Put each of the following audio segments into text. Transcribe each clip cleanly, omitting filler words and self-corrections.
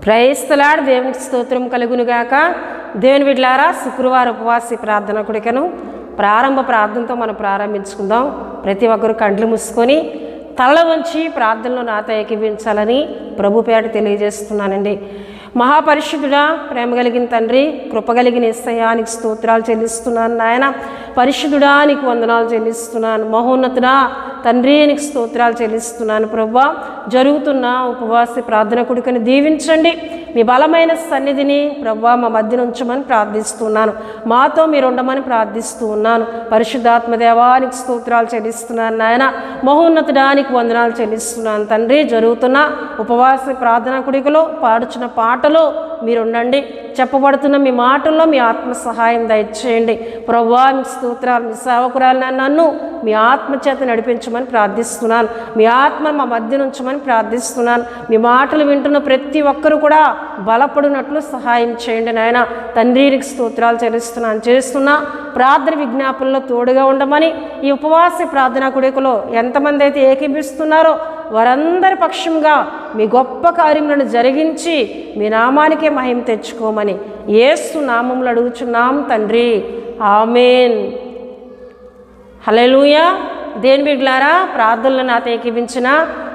Praise the lord. దేవునికి స్తోత్రం కలుగునుగాక. దేవుని బిడ్డలారా, శుక్రవారం ఉపవాస ప్రార్థన కొడికను ప్రారంభ ప్రార్థనతో మనం ప్రారంభించుకుందాం. ప్రతి ఒక్కరు కండ్లు మూసుకొని తల వంచి ప్రార్థనలో నాతో ఏకీభించాలని ప్రభు పేట తెలియజేస్తున్నానండి. మహాపరిశుద్ధుడా, ప్రేమ కలిగిన తండ్రి, కృపగలిగిన యేసయ్యా నీకు స్తోత్రాలు చెల్లిస్తున్నాను. నాయన పరిశుద్ధుడా నీకు వందనాలు చెల్లిస్తున్నాను. మహోన్నతుడా తండ్రి నీకు స్తోత్రాలు చెల్లిస్తున్నాను. ప్రభువా, జరుగుతున్న ఉపవాస ప్రార్థన కొడుకుని దీవించండి. మీ బలమైన సన్నిధిని ప్రభువా మా మధ్య ఉంచమని ప్రార్థిస్తున్నాను. మాతో మీరు ఉండమని ప్రార్థిస్తూ ఉన్నాను. పరిశుద్ధాత్మ దేవానికి స్తోత్రాలు చెల్లిస్తున్నాను. నాయన మహోన్నతుడానికి వందనాలు చెల్లిస్తున్నాను. తండ్రి, జరుగుతున్న ఉపవాస ప్రార్థన కొడుకులో పాడుచున్న పాటలో మీరుండండి. చెప్పబడుతున్న మీ మాటల్లో మీ ఆత్మ సహాయం దయచేయండి. ప్రభువా మీకు స్తోత్రాలు. మీ సేవకురాలు నన్ను మీ ఆత్మ చేత నడిపించమని ప్రార్థిస్తున్నాను. మీ ఆత్మ మా మధ్య ఉంచమని ప్రార్థిస్తున్నాను. మీ మాటలు వింటున్న ప్రతి ఒక్కరు కూడా బలపడినట్లు సహాయం చేయండి. నాయన తండ్రికి స్తోత్రాలు చేస్తున్నా ప్రార్థన విజ్ఞాపనలో తోడుగా ఉండమని ఈ ఉపవాస ప్రార్థనా కొడుకులో ఎంతమంది అయితే ఏకీభిస్తున్నారో వారందరి పక్షంగా మీ గొప్ప కార్యములను జరిగించి మీ నామానికే మహిమ తెచ్చుకోమని యేసు నామములో అడుగుచున్నాం తండ్రి, ఆమేన్. హల్లెలూయా. దేని బిడ్డలారా, ప్రార్థనలు నాతో ఏకీభించిన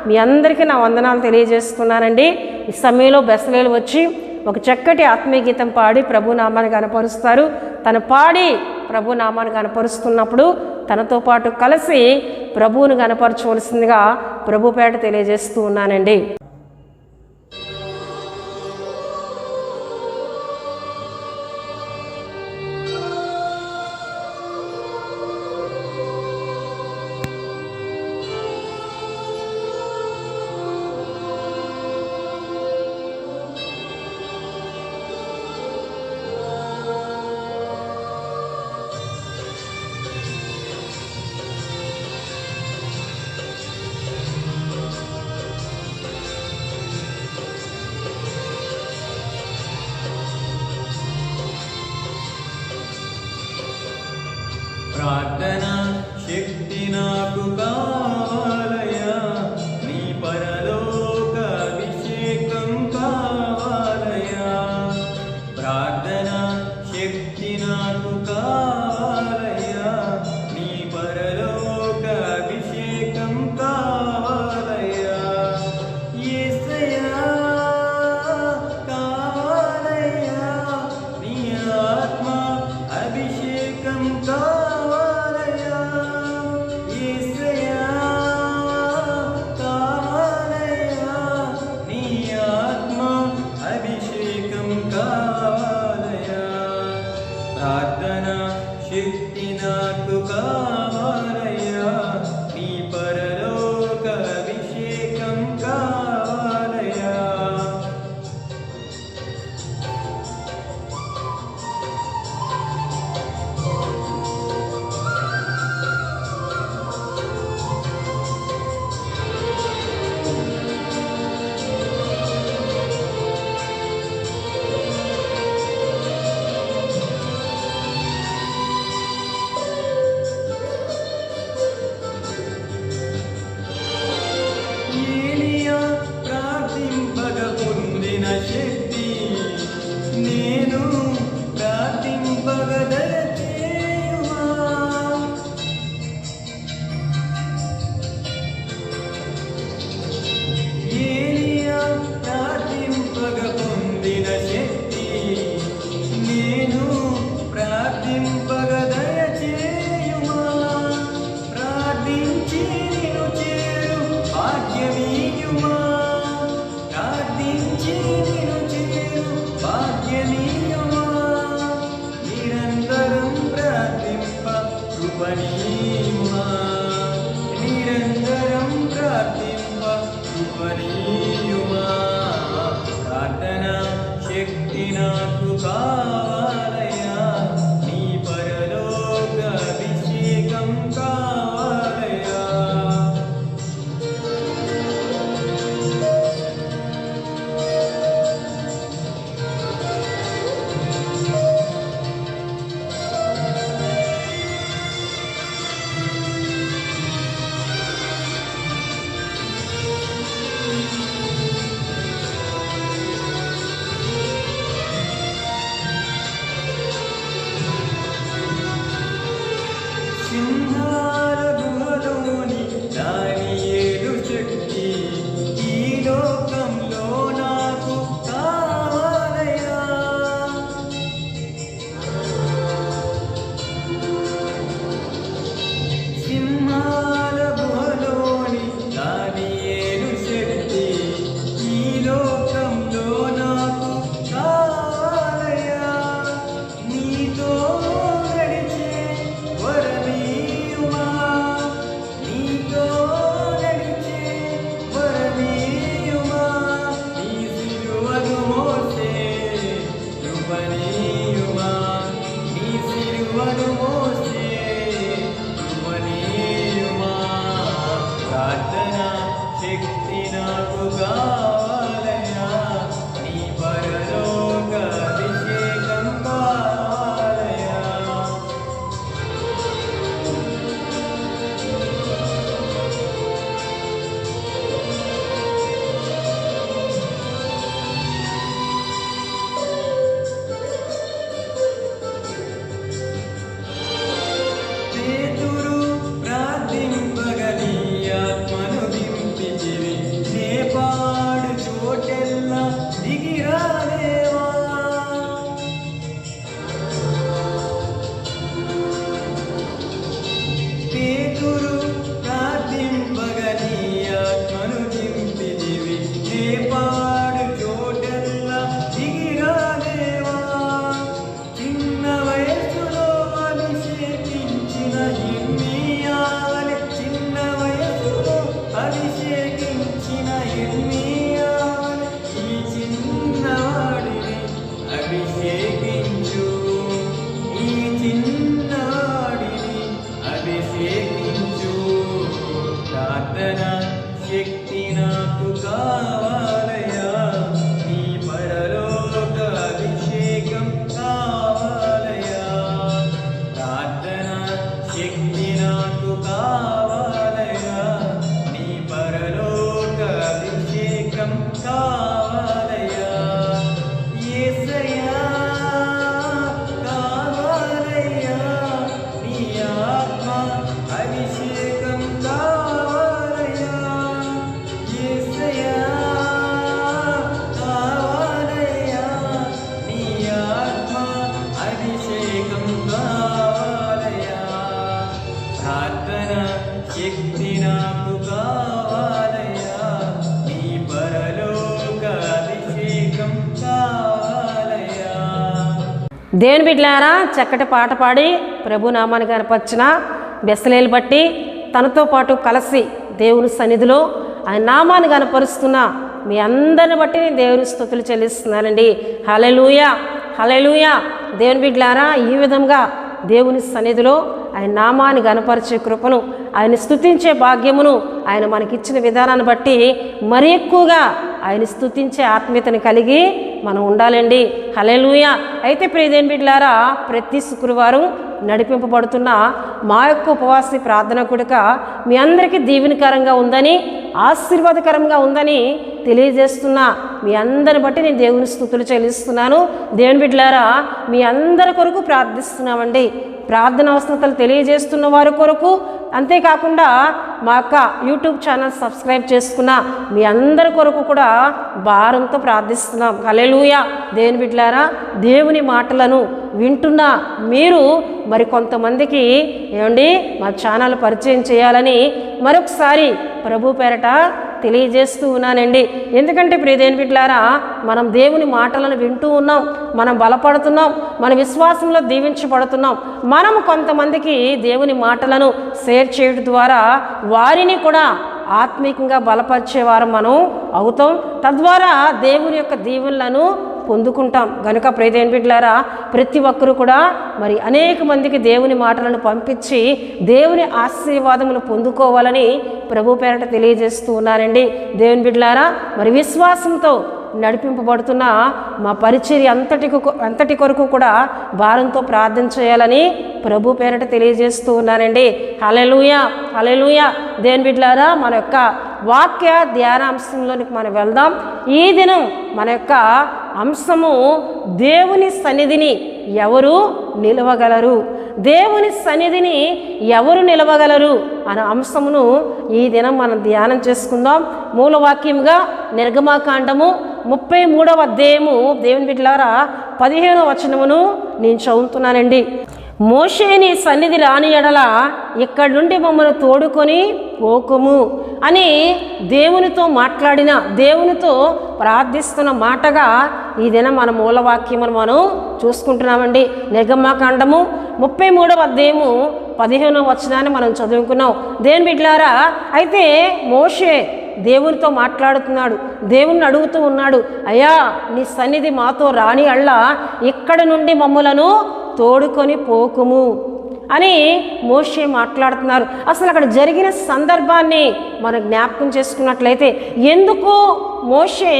మీ అందరికీ నా వందనాలు తెలియజేస్తున్నానండి. ఈ సమయంలో బెసలేలు వచ్చి ఒక చక్కటి ఆత్మీయ గీతం పాడి ప్రభు నామాన్ని కనపరుస్తారు. తను పాడి ప్రభు నామాన్ని కనపరుస్తున్నప్పుడు తనతో పాటు కలిసి ప్రభువును కనపరచవలసిందిగా ప్రభు పేట తెలియజేస్తూ ఉన్నానండి. ప్రార్థన శక్తి నాకు కావాలయా, నీ పరలోక అభిషేకం కావాలయా. ప్రార్థన శక్తి నాకు కావాలయా, నీ పరలోక అభిషేకం కావాలయా. యేసయ్యా కావాలయా, నీ ఆత్మ అభిషేకం కావాలయా. ప్రార్థన శక్తి నాకు కావాలయా, నీ పరలోక అభిషేకం కావాలయా. శక్తి నేను ప్రార్థింపగ దయచేయుమా. ఏలియా ప్రార్థింపగ పొందిన శక్తి నేను ప్రార్థింపగ దయచేయుమా. ప్రార్థించి నిన్ను చేరు భాగ్యమీయుమా. ప్రార్థించి భాగ్యమీయుమా. నిరంతరం ప్రార్థింప కృపణీయుమా. నిరంతరం ప్రార్థింప కృపణీయుమా. ప్రార్థన శక్తి నాకు కావాలయా, నీ పరలోక అభిషేకం కావాలయా. కావాలయ్యా. దేవుని బిడ్డలారా, చక్కటి పాట పాడి ప్రభు నామాన్ని కనపరిచిన బెసలేలు బట్టి తనతో పాటు కలిసి దేవుని సన్నిధిలో ఆయన నామాన్ని కనపరుస్తున్న మీ అందరిని బట్టి నేను దేవుని స్తుతులు చెల్లిస్తున్నానండి. హల్లెలూయా, హల్లెలూయా. దేవుని బిడ్డలారా, ఈ విధంగా దేవుని సన్నిధిలో ఆయన నామాన్ని గనపరిచే కృపను, ఆయన స్తుతించే భాగ్యమును ఆయన మనకిచ్చిన విధానాన్ని బట్టి మరి ఎక్కువగా ఆయన స్తుతించే ఆత్మీయతను కలిగి మనం ఉండాలండి. హల్లెలూయా. అయితే ప్రియదేని బిడ్డలారా, ప్రతి శుక్రవారం నడిపింపబడుతున్న మా యొక్క ఉపవాస ప్రార్థన కూడిక మీ అందరికీ దీవెనకరంగా ఉందని, ఆశీర్వాదకరంగా ఉందని తెలియజేస్తున్నా. మీ అందరిని బట్టి నేను దేవుని స్తుతులు చెల్లిస్తున్నాను. దేవుని బిడ్డలారా, మీ అందరి కొరకు ప్రార్థిస్తున్నామండి. ప్రార్థన అవసరతలు తెలియజేస్తున్న వారి కొరకు, అంతేకాకుండా మా యొక్క యూట్యూబ్ ఛానల్ సబ్స్క్రైబ్ చేసుకున్న మీ అందరి కొరకు కూడా భారంతో ప్రార్థిస్తున్నాం. హల్లెలూయా. దేవుని బిడ్డలారా, దేవుని మాటలను వింటున్న మీరు మరి కొంతమందికి ఏమండి మా ఛానల్ పరిచయం చేయాలని మరొకసారి ప్రభు పేరట తెలియజేస్తూ ఉన్నానండి. ఎందుకంటే ప్రియదేని బిడ్డలారా, మనం దేవుని మాటలను వింటూ ఉన్నాం, మనం బలపడుతున్నాం, మన విశ్వాసంలో దీవించబడుతున్నాం. మనం కొంతమందికి దేవుని మాటలను షేర్ చేయడం ద్వారా వారిని కూడా ఆత్మీయంగా బలపరిచేవారు మనం అవుతాం. తద్వారా దేవుని యొక్క దీవెనలను పొందుకుంటాం. గనుక ప్రియదేని బిడ్డలారా, ప్రతి ఒక్కరూ కూడా మరి అనేక మందికి దేవుని మాటలను పంపించి దేవుని ఆశీర్వాదములు పొందుకోవాలని ప్రభు పేరట తెలియజేస్తూ ఉన్నారండి. దేవుని బిడ్డలారా, మరి విశ్వాసంతో నడిపింపబడుతున్న మా పరిచర్య అంతటి కొరకు కూడా భారంతో ప్రార్థన చేయాలని ప్రభు పేరట తెలియజేస్తూ ఉన్నానండి. హల్లెలూయా, హల్లెలూయా. దేవుని బిడ్డలారా, మన యొక్క వాక్య ధ్యానాంశంలోనికి మనం వెళ్దాం. ఈ దినం మన యొక్క అంశము దేవుని సన్నిధిని ఎవరు నిలవగలరు, దేవుని సన్నిధిని ఎవరు నిలవగలరు అనే అంశమును ఈ దినం మనం ధ్యానం చేసుకుందాం. మూలవాక్యముగా నిర్గమాకాండము 33వ అధ్యాయము దేవుని బిడ్డలారా 15వ వచనమును నేను చదువుతున్నానండి. మోషే నీ సన్నిధి రాని ఎడల ఇక్కడి నుండి మమ్మల్ని తోడుకొని పోకుము అని దేవునితో మాట్లాడిన, దేవునితో ప్రార్థిస్తున్న మాటగా ఈ దినం మన మూలవాక్యమును మనం చూసుకుంటున్నామండి. నిర్గమాకాండము 33వ అధ్యాయము 15వ వచనాన్ని మనం చదువుకున్నాం. దేవుని బిడ్డలారా, అయితే మోషే దేవునితో మాట్లాడుతున్నాడు, దేవుణ్ణి అడుగుతూ ఉన్నాడు, అయ్యా నీ సన్నిధి మాతో రాని అళ్ళ ఇక్కడి నుండి మమ్ములను తోడుకొని పోకుము అని మోషే మాట్లాడుతున్నారు. అసలు అక్కడ జరిగిన సందర్భాన్ని మనం జ్ఞాపకం చేసుకున్నట్లయితే, ఎందుకు మోషే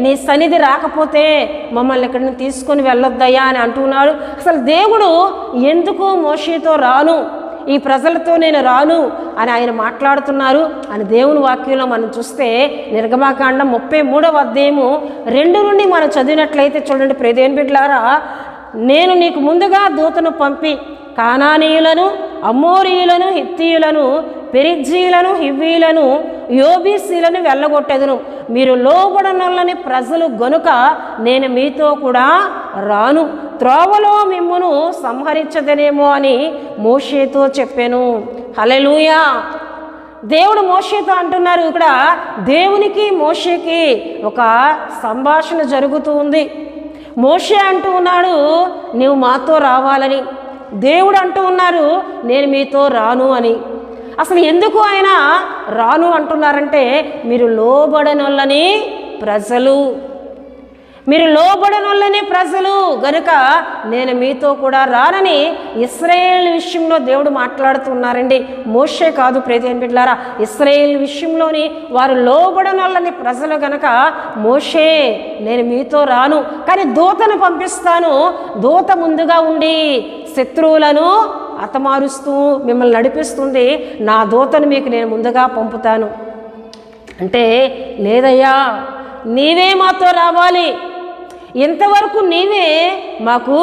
నీ సన్నిధి రాకపోతే మమ్మల్ని ఇక్కడిని తీసుకొని వెళ్ళొద్దయ్యా అని అంటున్నాడు. అసలు దేవుడు ఎందుకు మోషేతో రాను, ఈ ప్రజలతో నేను రాను అని ఆయన మాట్లాడుతున్నారు అని దేవుని వాక్యంలో మనం చూస్తే నిర్గమాకాండం 33వ అధ్యాయము 2 నుండి మనం చదివినట్లయితే చూడండి. ప్రియదేని బిడ్డలారా, నేను నీకు ముందుగా దూతను పంపి కానానీయులను, అమోరీయులను, హిత్తీయులను, పెరిజ్జీయులను, హివ్వీయులను, యోబీసీలను వెళ్ళగొట్టెదను. మీరు లోబడనొల్లని ప్రజలు గనుక నేను మీతో కూడా రాను, త్రోవలో మిమ్మును సంహరించదనేమో అని మోషేతో చెప్పాను. హల్లెలూయా. దేవుడు మోషేతో అంటున్నారు. ఇక్కడ దేవునికి మోషేకి ఒక సంభాషణ జరుగుతూ ఉంది. మోషే అంటూ ఉన్నాడు, నీవు మాతో రావాలని. దేవుడు అంటూ ఉన్నారు, నేను మీతో రాను అని. అసలు ఎందుకు ఆయన రాను అంటున్నారంటే, మీరు లోబడనొల్లని ప్రజలు, మీరు లోబడనొల్లని ప్రజలు గనుక నేను మీతో కూడా రానని ఇశ్రాయేల్ విషయంలో దేవుడు మాట్లాడుతున్నారండి. మోషే కాదు ప్రియదేని బిడ్డలారా, ఇశ్రాయేల్ విషయంలోని వారు లోబడనొల్లని ప్రజలు గనక మోషే నేను మీతో రాను, కానీ దూతను పంపిస్తాను, దూత ముందుగా ఉండి శత్రువులను హతమారుస్తూ మిమ్మల్ని నడిపిస్తుంది, నా దూతను మీకు నేను ముందుగా పంపుతాను అంటే, లేదయ్యా నీవే మాతో రావాలి, ఇంతవరకు నీవే మాకు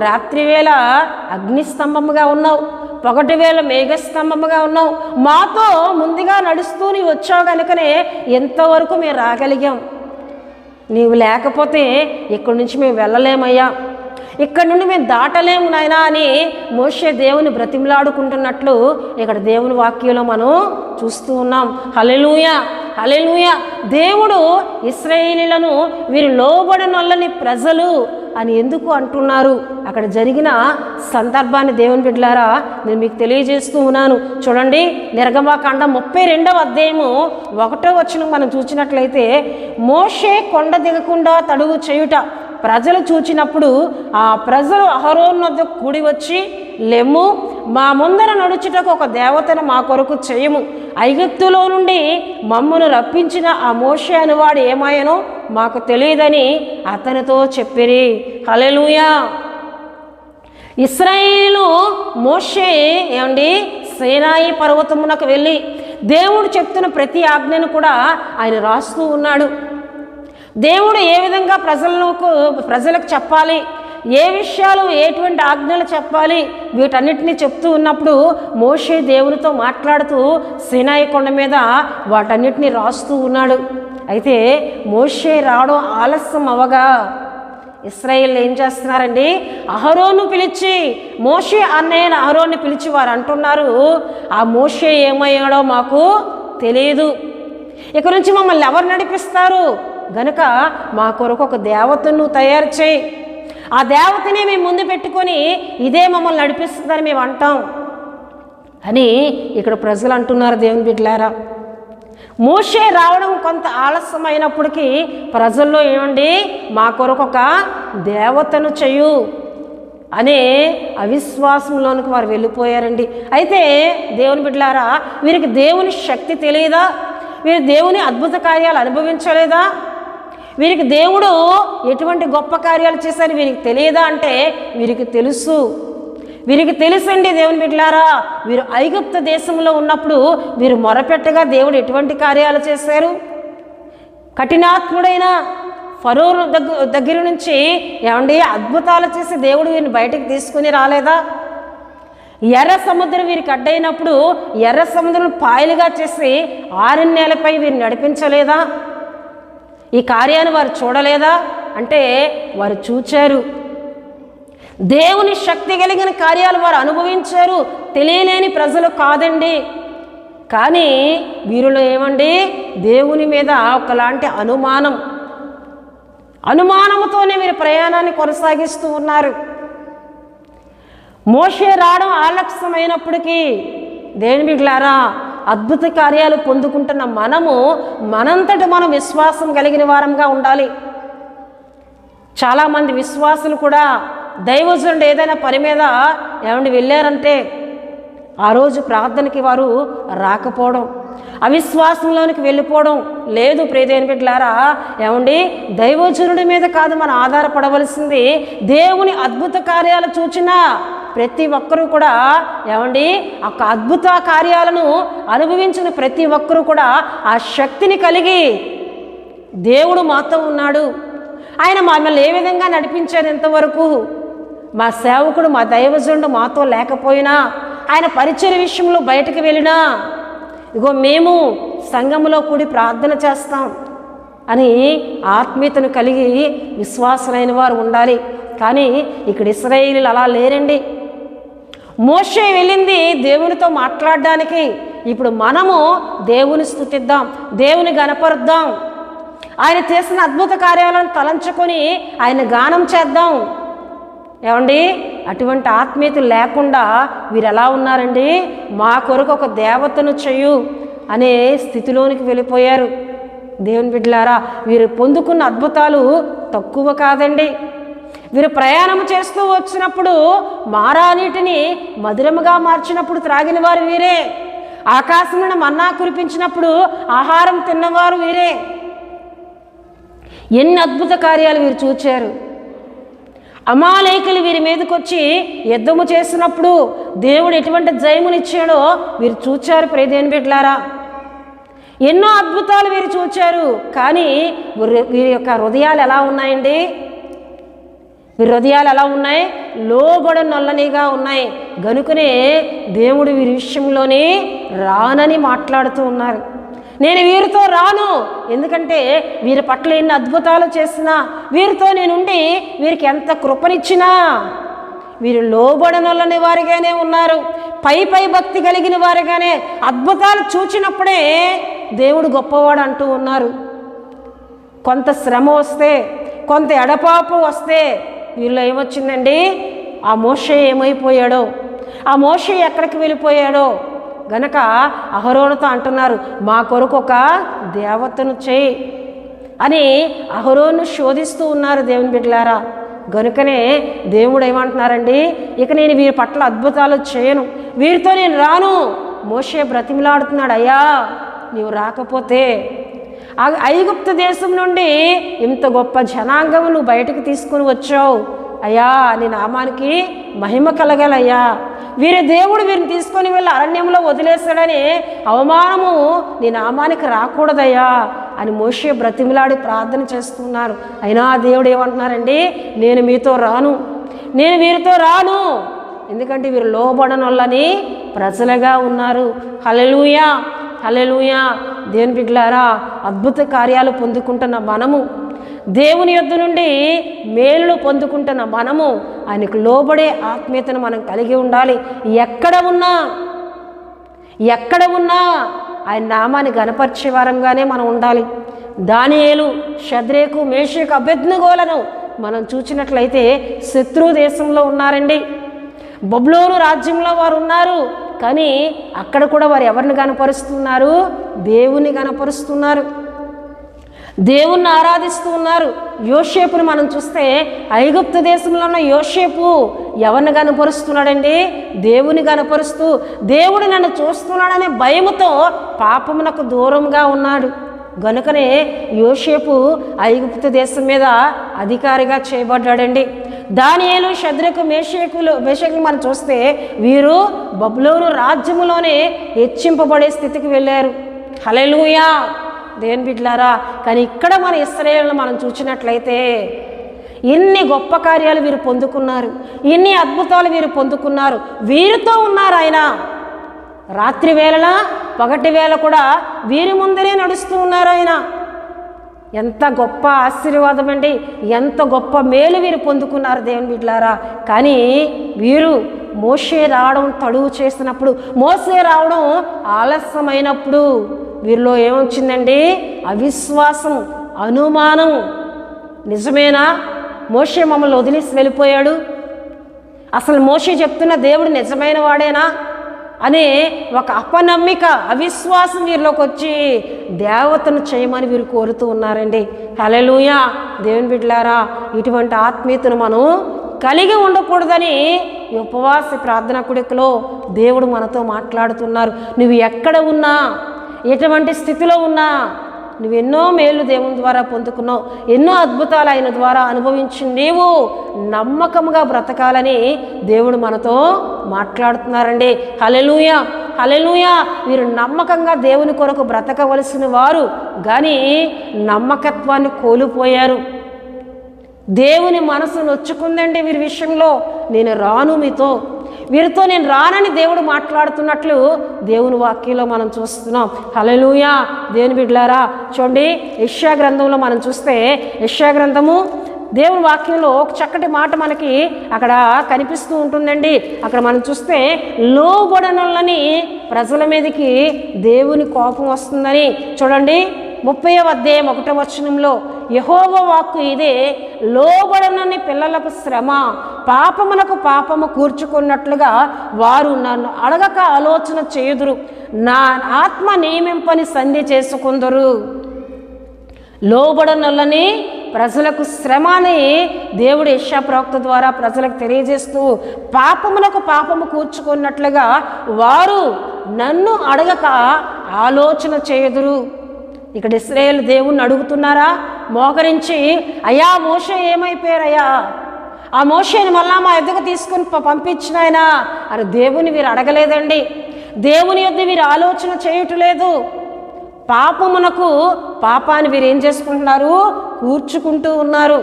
రాత్రివేళ అగ్నిస్తంభముగా ఉన్నావు, పగటివేళ మేఘస్తంభముగా ఉన్నావు, మాతో ముందుగా నడుస్తూ నీవు వచ్చావు కనుకనే ఎంతవరకు మేము రాగలిగాం, నీవు లేకపోతే ఇక్కడి నుంచి మేము వెళ్ళలేమయ్యా, ఇక్కడ నుండి మేము దాటలేము నాయనా అని మోషే దేవుని బ్రతిమలాడుకుంటున్నట్లు ఇక్కడ దేవుని వాక్యంలో మనం చూస్తూ ఉన్నాం. హల్లెలూయా. హల్లెలూయా. దేవుడు ఇశ్రాయేలీయులను వీరు లోబడనొల్లని ప్రజలు అని ఎందుకు అంటున్నారు? అక్కడ జరిగిన సందర్భాన్ని దేవుని బిడ్డలారా నేను మీకు తెలియజేస్తూ ఉన్నాను. చూడండి, నిర్గమకాండం 32వ అధ్యాయము 1వ వచనం మనం చూసినట్లయితే, మోషే కొండ దిగకుండా తడువు చేయుట ప్రజలు చూచినప్పుడు ఆ ప్రజలు అహరోను వద్దకు కూడి వచ్చి, లెమ్ము, మా ముందర నడుచుటకు ఒక దేవతను మా కొరకు చేయము, ఐగుప్తులో నుండి మమ్మను రప్పించిన ఆ మోషే అనువాడు ఏమాయనో మాకు తెలియదని అతనితో చెప్పిరి. హల్లెలూయా. ఇశ్రాయేలు మోషే ఏమండి సీనాయి పర్వతమునకు వెళ్ళి దేవుడు చెప్తున్న ప్రతి ఆజ్ఞను కూడా ఆయన రాస్తూ ఉన్నాడు. దేవుడు ఏ విధంగా ప్రజలకు చెప్పాలి, ఏ విషయాలు ఎటువంటి ఆజ్ఞలు చెప్పాలి, వీటన్నిటినీ చెప్తూ ఉన్నప్పుడు మోషే దేవునితో మాట్లాడుతూ సీనాయి కొండ మీద వాటన్నిటినీ రాస్తూ ఉన్నాడు. అయితే మోషే రావడం ఆలస్యం అవగా ఇశ్రాయేలు ఏం చేస్తున్నారండి, అహరోను పిలిచి, మోషే అన్నయ్యను అహరోన్ని పిలిచి వారు అంటున్నారు, ఆ మోషే ఏమయ్యాడో మాకు తెలియదు, ఇక నుంచి మమ్మల్ని ఎవరు నడిపిస్తారు, గనుక మా కొరకు ఒక దేవతను తయారు చేయి, ఆ దేవతనే మేము ముందు పెట్టుకొని ఇదే మమ్మల్ని నడిపిస్తుందని మేము అంటాం అని ఇక్కడ ప్రజలు అంటున్నారు. దేవుని బిడ్డలారా, మోషే రావడం కొంత ఆలస్యమైనప్పటికీ ప్రజల్లో ఏమండి, మా కొరకు ఒక దేవతను చెయ్యు అనే అవిశ్వాసంలోనికి వారు వెళ్ళిపోయారండి. అయితే దేవుని బిడ్డలారా, వీరికి దేవుని శక్తి తెలియదా? వీరు దేవుని అద్భుత కార్యాలు అనుభవించలేదా? వీరికి దేవుడు ఎటువంటి గొప్ప కార్యాలు చేశారని వీరికి తెలియదా అంటే వీరికి తెలుసు. వీరికి తెలుసండి దేవుని బిడ్డలారా. వీరు ఐగుప్తు దేశంలో ఉన్నప్పుడు వీరు మొరపెట్టగా దేవుడు ఎటువంటి కార్యాలు చేశారు? కఠినాత్ముడైన ఫరో దగ్గర నుంచి ఏమండి అద్భుతాలు చేసి దేవుడు వీరిని బయటకు తీసుకుని రాలేదా? ఎర్ర సముద్రం వీరికి అడ్డైనప్పుడు ఎర్ర సముద్రం పాయలుగా చేసి 6 నెలలపై వీరిని నడిపించలేదా? ఈ కార్యాన్ని వారు చూడలేదా అంటే వారు చూచారు. దేవుని శక్తి కలిగిన కార్యాలు వారు అనుభవించారు. తెలియలేని ప్రజలు కాదండి. కానీ వీరిలో ఏమండి, దేవుని మీద ఒకలాంటి అనుమానంతోనే వీరు ప్రయాణాన్ని కొనసాగిస్తూ ఉన్నారు. మోషే రావడం ఆలస్యమైనప్పటికీ దేవుని బిడ్డలారా, అద్భుత కార్యాలు పొందుకుంటున్న మనంతట మనం విశ్వాసం కలిగిన వారంగా ఉండాలి. చాలామంది విశ్వాసులు కూడా దైవజనుడు ఏదైనా పని మీద ఏమండి వెళ్ళారంటే ఆ రోజు ప్రార్థనకి వారు రాకపోవడం, అవిశ్వాసంలోనికి వెళ్ళిపోవడం లేదు. ప్రియదేవుని బిడ్డలారా, ఏమండి దైవజనుడి మీద కాదు మనం ఆధారపడవలసింది, దేవుని అద్భుత కార్యాలు చూచిన ప్రతి ఒక్కరూ కూడా ఏమండి ఆ అద్భుత కార్యాలను అనుభవించిన ప్రతి ఒక్కరూ కూడా ఆ శక్తిని కలిగి దేవుడు మాతో ఉన్నాడు, ఆయన మమ్మల్ని ఏ విధంగా నడిపించారు ఇంతవరకు, మా సేవకుడు మా దైవజనుడు మాతో లేకపోయినా, ఆయన పరిచర్య విషయంలో బయటకు వెళ్ళినా, ఇగో మేము సంఘములో కూడి ప్రార్థన చేస్తాం అని ఆత్మీయతను కలిగి విశ్వాసులైన వారు ఉండాలి. కానీ ఇక్కడ ఇశ్రాయేలీయులు అలా లేరండి. మోషే వెళ్ళింది దేవునితో మాట్లాడడానికి. ఇప్పుడు మనము దేవుని స్తుతిద్దాం, దేవుని గణపరుద్దాం, ఆయన చేసిన అద్భుత కార్యాలను తలంచుకొని ఆయన గానం చేద్దాం. ఏమండి అటువంటి ఆత్మీయత లేకుండా వీరు ఎలా ఉన్నారండి, మా కొరకు ఒక దేవతను చెయ్యు అనే స్థితిలోనికి వెళ్ళిపోయారు. దేవుని బిడ్డలారా, వీరు పొందుకున్న అద్భుతాలు తక్కువ కాదండి. వీరు ప్రయాణం చేస్తూ వచ్చినప్పుడు మారా నీటిని మధురముగా మార్చినప్పుడు త్రాగిన వారు వీరే. ఆకాశం నుండి మన్నా కురిపించినప్పుడు ఆహారం తిన్నవారు వీరే. ఎన్ని అద్భుత కార్యాలు వీరు చూచారు. అమాలేకులు వీరి మీదకి వచ్చి యుద్ధము చేసినప్పుడు దేవుడు ఎటువంటి జయమునిచ్చాడో వీరు చూచారు. ప్రియదేవుని బిడ్డలారా, ఎన్నో అద్భుతాలు వీరు చూచారు. కానీ వీరి యొక్క హృదయాలు ఎలా ఉన్నాయండి? వీరి హృదయాలు ఎలా ఉన్నాయి? లోబడనొల్లనిగా ఉన్నాయి. గనుకనే దేవుడు వీరి విషయంలోనే రానని మాట్లాడుతూ ఉన్నారు. నేను వీరితో రాను, ఎందుకంటే వీరి పట్ల ఎన్ని అద్భుతాలు చేసినా, వీరితో నేనుండి వీరికి ఎంత కృపనిచ్చినా వీరు లోబడనొల్లని వారిగానే ఉన్నారు. పై భక్తి కలిగిన వారిగానే, అద్భుతాలు చూచినప్పుడే దేవుడు గొప్పవాడు అంటూ ఉన్నారు. కొంత శ్రమ వస్తే, కొంత ఎడపాపు వస్తే వీళ్ళు ఏమొచ్చిందండి? ఆ మోషే ఏమైపోయాడో, ఆ మోషే ఎక్కడికి వెళ్ళిపోయాడో గనక అహరోనుతో అంటున్నారు, మా కొరకు ఒక దేవతను చేయి అని అహరోను శోధిస్తూ ఉన్నారు దేవుని బిడ్డలారా. గనుకనే దేవుడు ఏమంటున్నారండి, ఇక నేను వీరి పట్ల అద్భుతాలు చేయను, వీరితో నేను రాను. మోషే బ్రతిమిలాడుతున్నాడు, అయ్యా నీవు రాకపోతే ఐగుప్తు దేశం నుండి ఇంత గొప్ప జనాంగము నువ్వు బయటకు తీసుకుని వచ్చావు అయ్యా, నీ నామానికి మహిమ కలగాలయ్యా. వీరి దేవుడు వీరిని తీసుకొని వెళ్ళి అరణ్యంలో వదిలేశాడని అవమానము నీ నామానికి రాకూడదయ్యా అని మోషే బ్రతిమిలాడి ప్రార్థన చేస్తున్నారు. అయినా దేవుడు ఏమంటున్నారండి, నేను మీతో రాను, నేను వీరితో రాను, ఎందుకంటే వీరు లోబడనొల్లని ప్రజలుగా ఉన్నారు. హల్లెలూయా, హల్లెలూయా. దేవుని బిడ్డలారా, అద్భుత కార్యాలు పొందుకుంటున్న మనము, దేవుని యొద్ద నుండి మేలులు పొందుకుంటున్న మనము ఆయనకు లోబడే ఆత్మీయతను మనం కలిగి ఉండాలి. ఎక్కడ ఉన్నా ఆయన నామాన్ని గణపరిచే వారంగానే మనం ఉండాలి. దానియేలు, షద్రేకు, మేషకు, అబేద్నెగోలను మనం చూసినట్లయితే శత్రు దేశంలో ఉన్నారండి. బబులోను రాజ్యంలో వారు ఉన్నారు, కానీ అక్కడ కూడా వారు ఎవరిని గణపరుస్తున్నారు? దేవుని గణపరుస్తున్నారు, దేవుణ్ణి ఆరాధిస్తూ ఉన్నారు. యోసేపుని మనం చూస్తే ఐగుప్తు దేశంలో ఉన్న యోసేపు ఎవరిని గణపరుస్తున్నాడండి? దేవుని గణపరుస్తూ, దేవుడు నన్ను చూస్తున్నాడనే భయముతో పాపమునకు దూరంగా ఉన్నాడు. గనుకనే యోసేపు ఐగుప్తు దేశం మీద అధికారిగా చేయబడ్డాడండి. దానియేలు, షద్రకు, మేషకులు మనం చూస్తే వీరు బబులోను రాజ్యములోనే హెచ్చింపబడే స్థితికి వెళ్ళారు. హల్లెలూయా, దేవుని బిడ్డలారా. కానీ ఇక్కడ మన ఇశ్రాయేలును మనం చూసినట్లయితే ఇన్ని గొప్ప కార్యాలు వీరు పొందుకున్నారు, ఇన్ని అద్భుతాలు వీరు పొందుకున్నారు. వీరితో ఉన్నారు ఆయన. రాత్రి వేళ పగటి వేళ కూడా వీరి ముందరే నడుస్తూ ఉన్నారు ఆయన. ఎంత గొప్ప ఆశీర్వాదం అండి, ఎంత గొప్ప మేలు వీరు పొందుకున్నారు దేవుని బిడ్డలారా. కానీ వీరు మోషే రావడం తడువు చేసినప్పుడు, మోసే రావడం ఆలస్యమైనప్పుడు వీరిలో ఏమొచ్చిందండి? అవిశ్వాసం, అనుమానం. నిజమేనా మోషే మమ్మల్ని వదిలేసి వెళ్ళిపోయాడు? అసలు మోషే చెప్తున్న దేవుడు నిజమైన వాడేనా అనే ఒక అపనమ్మిక, అవిశ్వాసం వీరిలోకి వచ్చి దేవతను చేయమని వీరు కోరుతూ ఉన్నారండి. హల్లెలూయా, దేవుని బిడ్డలారా. ఇటువంటి ఆత్మీయతను మనం కలిగి ఉండకూడదని ఈ ఉపవాస ప్రార్థన కూడికలో దేవుడు మనతో మాట్లాడుతున్నారు. నువ్వు ఎక్కడ ఉన్నా, ఎటువంటి స్థితిలో ఉన్నా, నువ్వెన్నో మేలు దేవుని ద్వారా పొందుకున్నావు, ఎన్నో అద్భుతాలు ఆయన ద్వారా అనుభవించి నీవు నమ్మకముగా బ్రతకాలని దేవుడు మనతో మాట్లాడుతున్నారండి. హల్లెలూయా, హల్లెలూయా. వీరు నమ్మకంగా దేవుని కొరకు బ్రతకవలసిన వారు, కానీ నమ్మకత్వాన్ని కోల్పోయారు. దేవుని మనసు నొచ్చుకుందండి వీరి విషయంలో. నేను రాను మీతో, వీరితో నేను రానని దేవుడు మాట్లాడుతున్నట్లు దేవుని వాక్యంలో మనం చూస్తున్నాం. హల్లెలూయా, దేవుని బిడ్డలారా. చూడండి, యెషయా గ్రంథంలో మనం చూస్తే, యెషయా గ్రంథము దేవుని వాక్యంలో ఒక చక్కటి మాట మనకి అక్కడ కనిపిస్తూ ఉంటుందండి. అక్కడ మనం చూస్తే లోబడనులని ప్రజల మీదకి దేవుని కోపం వస్తుందని చూడండి. 30వ అధ్యాయం 1వ వచనంలో యెహోవా వాక్కు ఇదే, లోబడనని పిల్లలకు శ్రమ, పాపమునకు పాపము కూర్చుకున్నట్లుగా వారు నన్ను అడగక ఆలోచన చేయుదురు, నా ఆత్మ నియమింపని సంధి చేసుకుందరు. లోబడనొల్లని ప్రజలకు శ్రమ అని దేవుడు యెషయా ప్రవక్త ద్వారా ప్రజలకు తెలియజేస్తూ, పాపమునకు పాపము కూర్చుకున్నట్లుగా వారు నన్ను అడగక ఆలోచన చేయుదురు. ఇక్కడ ఇశ్రాయేలు దేవుణ్ణి అడుగుతున్నారా? మోకరించి, అయ్యా మోషే ఏమైపోయారయ్యా, ఆ మోషేని మళ్ళా మా ఎద్దకు తీసుకుని పంపించినాయనా అని దేవుని వీరు అడగలేదండి. దేవుని యొద్ద వీరు ఆలోచన చేయట్లేదు. పాపమునకు పాపాన్ని వీరు ఏం చేసుకుంటున్నారు? కూర్చుకుంటూ ఉన్నారు.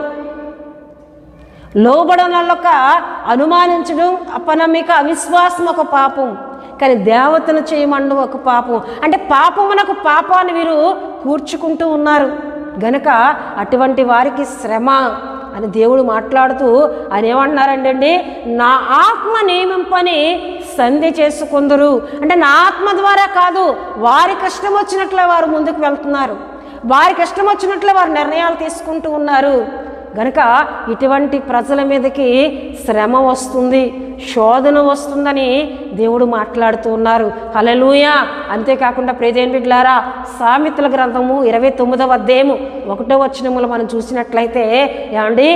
లోబడనొల్లక అనుమానించడం, అపనమ్మిక, అవిశ్వాసం ఒక పాపం, కానీ దేవతను చేయమండం ఒక పాపం. అంటే పాపమునకు పాపాన్ని వీరు కూర్చుకుంటూ ఉన్నారు. గనుక అటువంటి వారికి శ్రమ అని దేవుడు మాట్లాడుతూ ఆయన ఏమంటున్నారండి, నా ఆత్మ నియమింపని సంధి చేసుకుందరు. అంటే నా ఆత్మ ద్వారా కాదు, వారికి ఇష్టం వచ్చినట్లే వారు ముందుకు వెళ్తున్నారు, వారికి ఇష్టం వచ్చినట్లే వారు నిర్ణయాలు తీసుకుంటూ ఉన్నారు. గనుక ఇటువంటి ప్రజల మీదకి శ్రమ వస్తుంది, శోధన వస్తుందని దేవుడు మాట్లాడుతూ ఉన్నారు. హల్లెలూయా. అంతేకాకుండా ప్రియదేవుని బిడ్డలారా, సామెతల గ్రంథము 29వ అధ్యాయము 1వ వచనములో మనం చూసినట్లయితే ఏమండి,